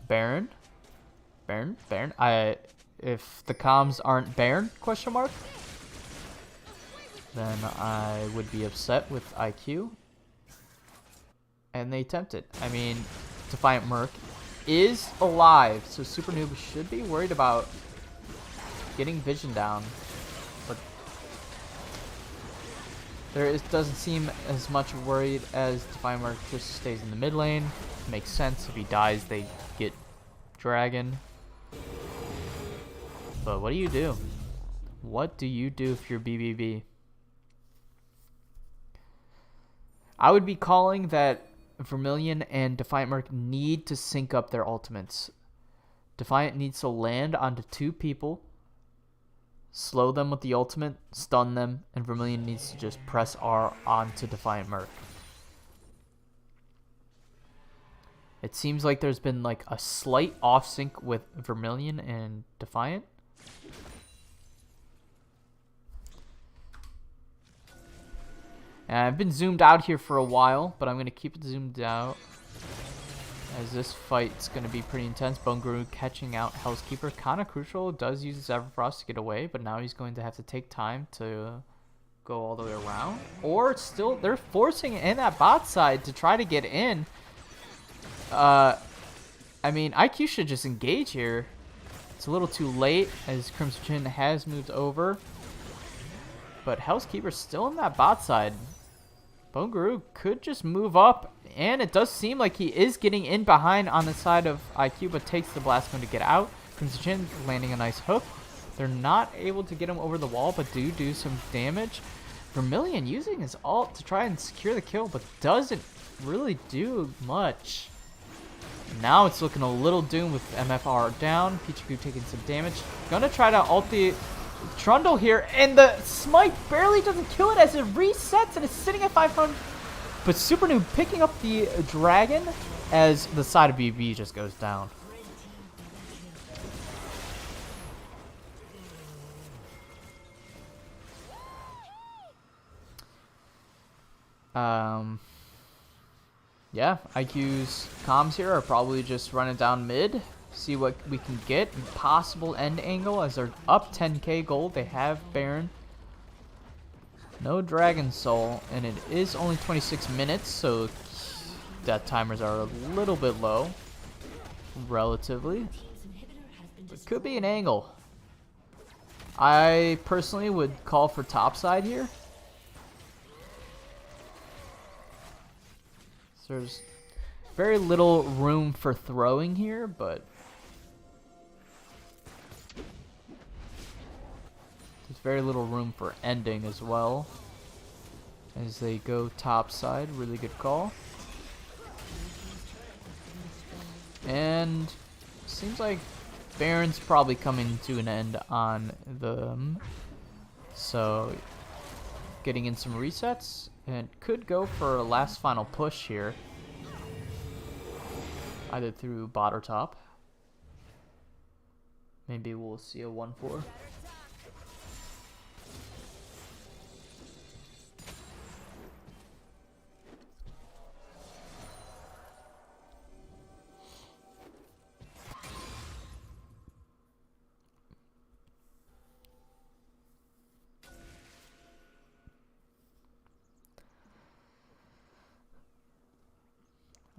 Baron. If the comms aren't Baron, question mark, then I would be upset with IQ. And they attempt it. I mean, Defiant Merc is alive, so Super Noob should be worried about getting vision down. But doesn't seem as much worried as Defiant Merc just stays in the mid lane. Makes sense. If he dies, they get Dragon. But what do you do? What do you do if you're BBB? I would be calling that Vermilion and Defiant Merc need to sync up their ultimates. Defiant needs to land onto two people, slow them with the ultimate, stun them, and Vermilion needs to just press R onto Defiant Merc. It seems like there's been like a slight off sync with Vermilion and Defiant. And I've been zoomed out here for a while, but I'm going to keep it zoomed out as this fight's going to be pretty intense. Bone Guru catching out Hell's Keeper. Kind of crucial. Does use his Everfrost to get away, but now he's going to have to take time to go all the way around. Or still, they're forcing in that bot side to try to get in. I mean, IQ should just engage here. It's a little too late as Crimson Chin has moved over. But Hell's Keeper's still in that bot side. Bone Guru could just move up, and it does seem like he is getting in behind on the side of IQ, but takes the blast cone to get out. Crimson Chin landing a nice hook. They're not able to get him over the wall, but do some damage. Vermilion using his ult to try and secure the kill, but doesn't really do much. Now it's looking a little doomed with MFR down. Pichaku taking some damage. Gonna try to ult the Trundle here, and the smite barely doesn't kill it as it resets and is sitting at 500. But Super Noob picking up the dragon as the side of BB just goes down. Yeah, IQ's comms here are probably just running down mid. See what we can get. Possible end angle as they're up 10k gold. They have Baron. No Dragon Soul. And it is only 26 minutes. So death timers are a little bit low, relatively. It could be an angle. I personally would call for topside here. So there's very little room for throwing here, but there's very little room for ending as well. As they go topside, really good call. And seems like Baron's probably coming to an end on them. So getting in some resets and could go for a last final push here. Either through bot or top. Maybe we'll see a 1-4.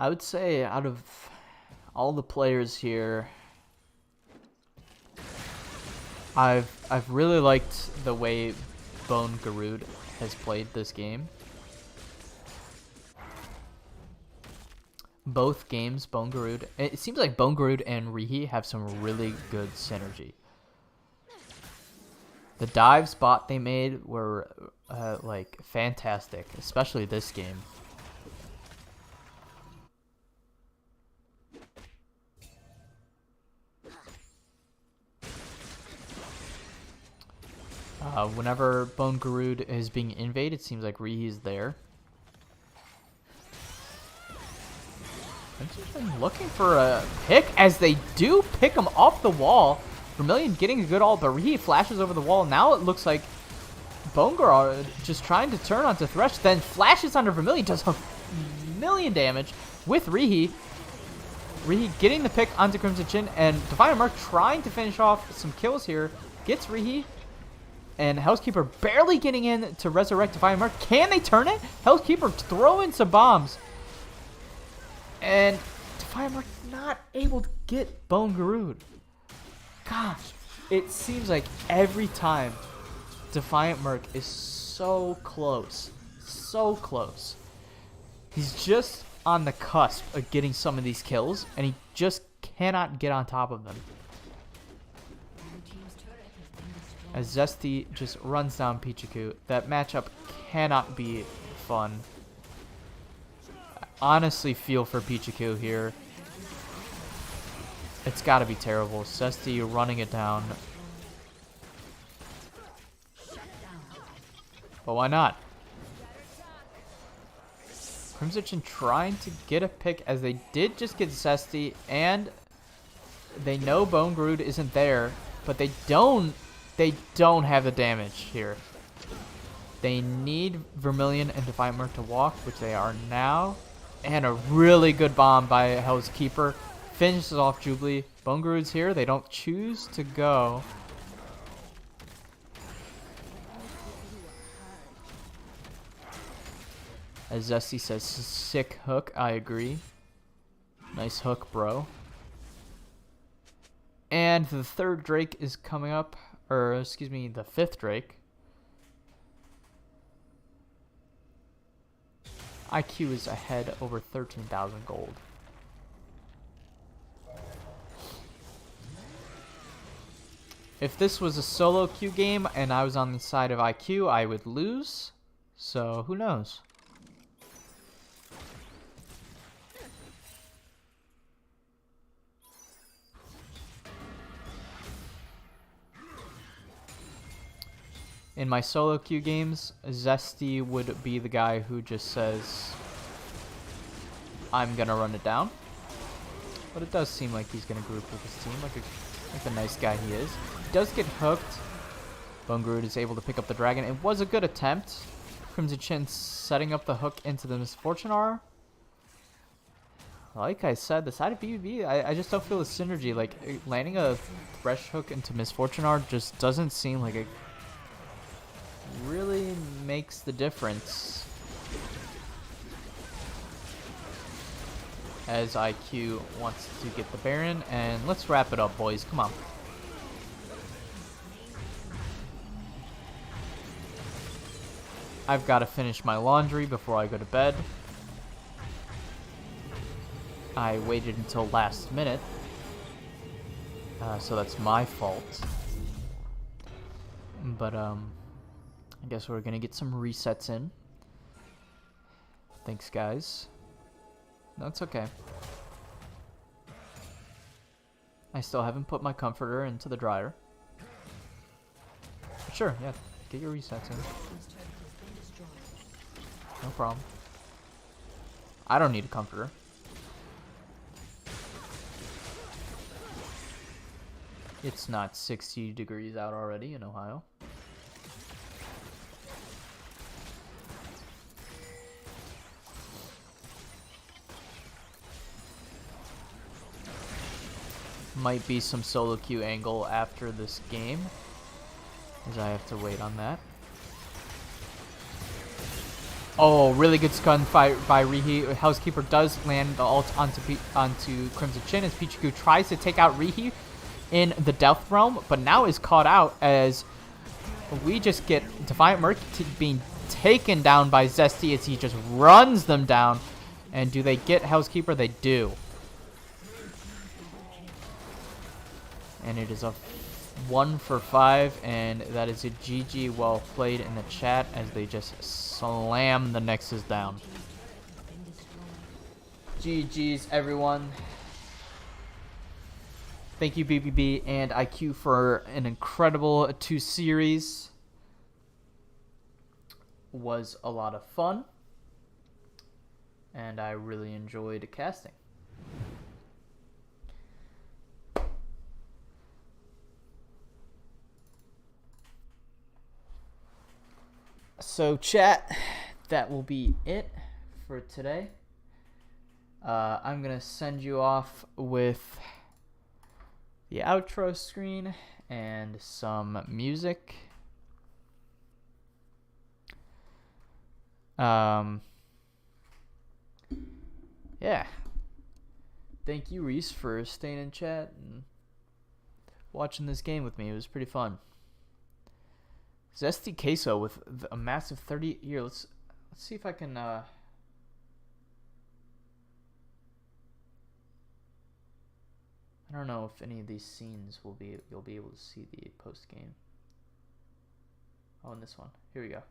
I would say out of all the players here, I've really liked the way Bone Garud has played this game. Both games, Bone Garud, it seems like Bone Garud and Rihi have some really good synergy. The dive spot they made were like fantastic, especially this game. Whenever Bone Garud is being invaded, it seems like Rihi's there. I'm just looking for a pick as they do pick him off the wall. Vermilion getting a good ult, but Rihi flashes over the wall. Now it looks like Bone Garud just trying to turn onto Thresh, then flashes onto Vermilion, does a million damage with Rihi. Rihi getting the pick onto Crimson Chin, and Defiant Mark trying to finish off some kills here. Gets Rihi. And Housekeeper barely getting in to resurrect Defiant Mark. Can they turn it? Housekeeper throwing some bombs. And Defiant Mark not able to get Bone Garud. Gosh, it seems like every time Defiant Mark is so close. So close. He's just on the cusp of getting some of these kills, and he just cannot get on top of them. As Zesty just runs down Pichiku. That matchup cannot be fun. I honestly feel for Pichiku here. It's got to be terrible. Zesty running it down. But why not? Crimson Chin trying to get a pick as they did just get Zesty, and they know Bone Garud isn't there, but they don't have the damage here. They need Vermilion and Defiant Mark to walk, which they are now. And a really good bomb by Housekeeper. Finishes off Jubilee. Bone Garud's here. They don't choose to go. As Zesty says, sick hook. I agree. Nice hook, bro. And the third Drake is coming up. Or, excuse me, the fifth Drake. IQ is ahead over 13,000 gold. If this was a solo queue game and I was on the side of IQ, I would lose. So, who knows? In my solo queue games, Zesty would be the guy who just says, I'm gonna run it down. But it does seem like he's gonna group with his team, like the nice guy he is. He does get hooked. Bone Garud is able to pick up the dragon. It was a good attempt. Crimson Chin setting up the hook into the Misfortune R. Like I said, the side of BBB, I just don't feel the synergy. Like, landing a Thresh hook into Misfortune R just doesn't seem like it really makes the difference. as IQ wants to get the Baron. And let's wrap it up, boys. Come on. I've got to finish my laundry before I go to bed. I waited until last minute. So that's my fault. But, I guess we're gonna get some resets in. Thanks, guys. That's okay. I still haven't put my comforter into the dryer. But sure, yeah. Get your resets in. No problem. I don't need a comforter. It's not 60 degrees out already in Ohio. Might be some solo queue angle after this game, as I have to wait on that. Oh, really good stun fight by Rihi. Housekeeper does land the ult onto Crimson Chin as Pichiku tries to take out Rihi in the Death Realm, but now is caught out as we just get Defiant Merc being taken down by Zesty as he just runs them down. And do they get Housekeeper? They do. And it is a 1 for 5, and that is a GG well played in the chat as they just slam the Nexus down. GG's, everyone. Thank you, BBB and IQ, for an incredible 2 series. Was a lot of fun, and I really enjoyed casting. So chat, that will be it for today. I'm gonna send you off with the outro screen and some music. Yeah. Thank you, Reese, for staying in chat and watching this game with me. It was pretty fun. Zesty Queso with a massive 30 here. Let's see if I can I don't know if any of these scenes you'll be able to see the post game. Oh, in this one. Here we go.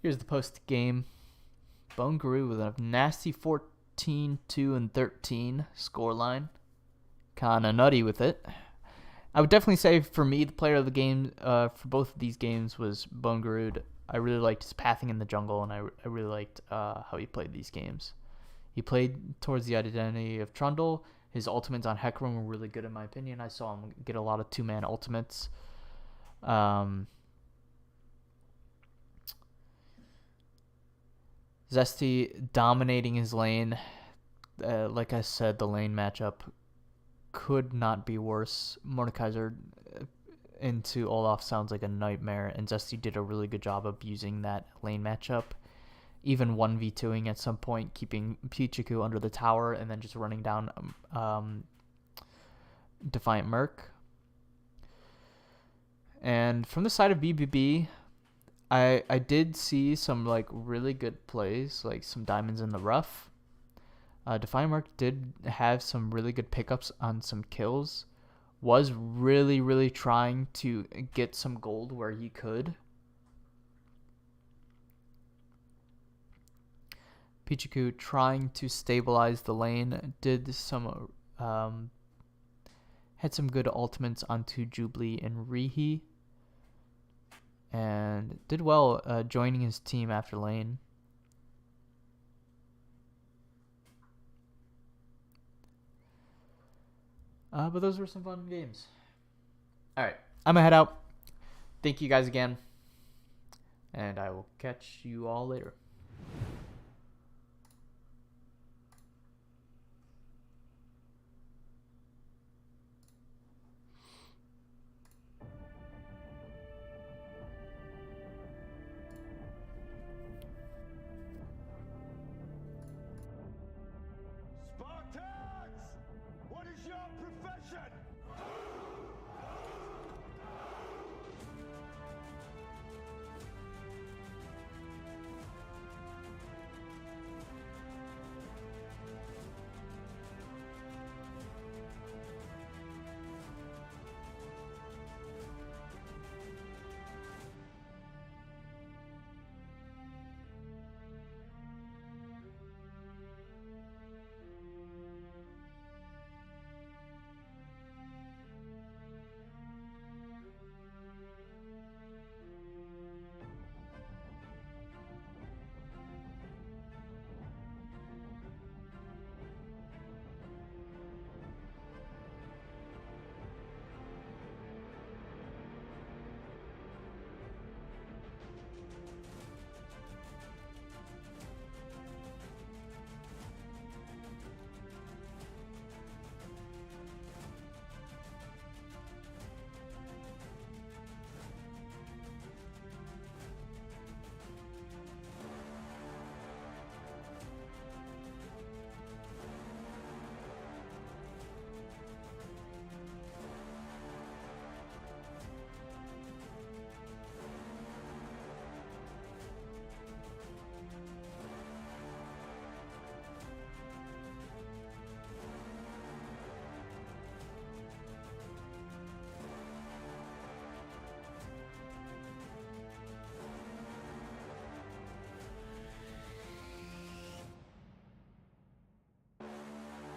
Here's the post game. Bone Guru with a nasty 14, 2, and 13 scoreline. Kinda nutty with it. I would definitely say for me, the player of the game for both of these games was Bone Garud. I really liked his pathing in the jungle, and I really liked how he played these games. He played towards the identity of Trundle. His ultimates on Hecarim were really good in my opinion. I saw him get a lot of 2-man ultimates. Zesty dominating his lane. Like I said, the lane matchup could not be worse. Mordekaiser into Olaf sounds like a nightmare, and Zesty did a really good job of using that lane matchup. Even 1v2ing at some point, keeping Pichiku under the tower and then just running down Defiant Merc. And from the side of BBB, I did see some like really good plays, like some diamonds in the rough. Defiant Merc did have some really good pickups on some kills. Was really trying to get some gold where he could. Pichiku trying to stabilize the lane. Did some had some good ultimates onto Jubilee and Rihi. And did well joining his team after lane. But those were some fun games. Alright, I'm gonna head out. Thank you guys again. And I will catch you all later.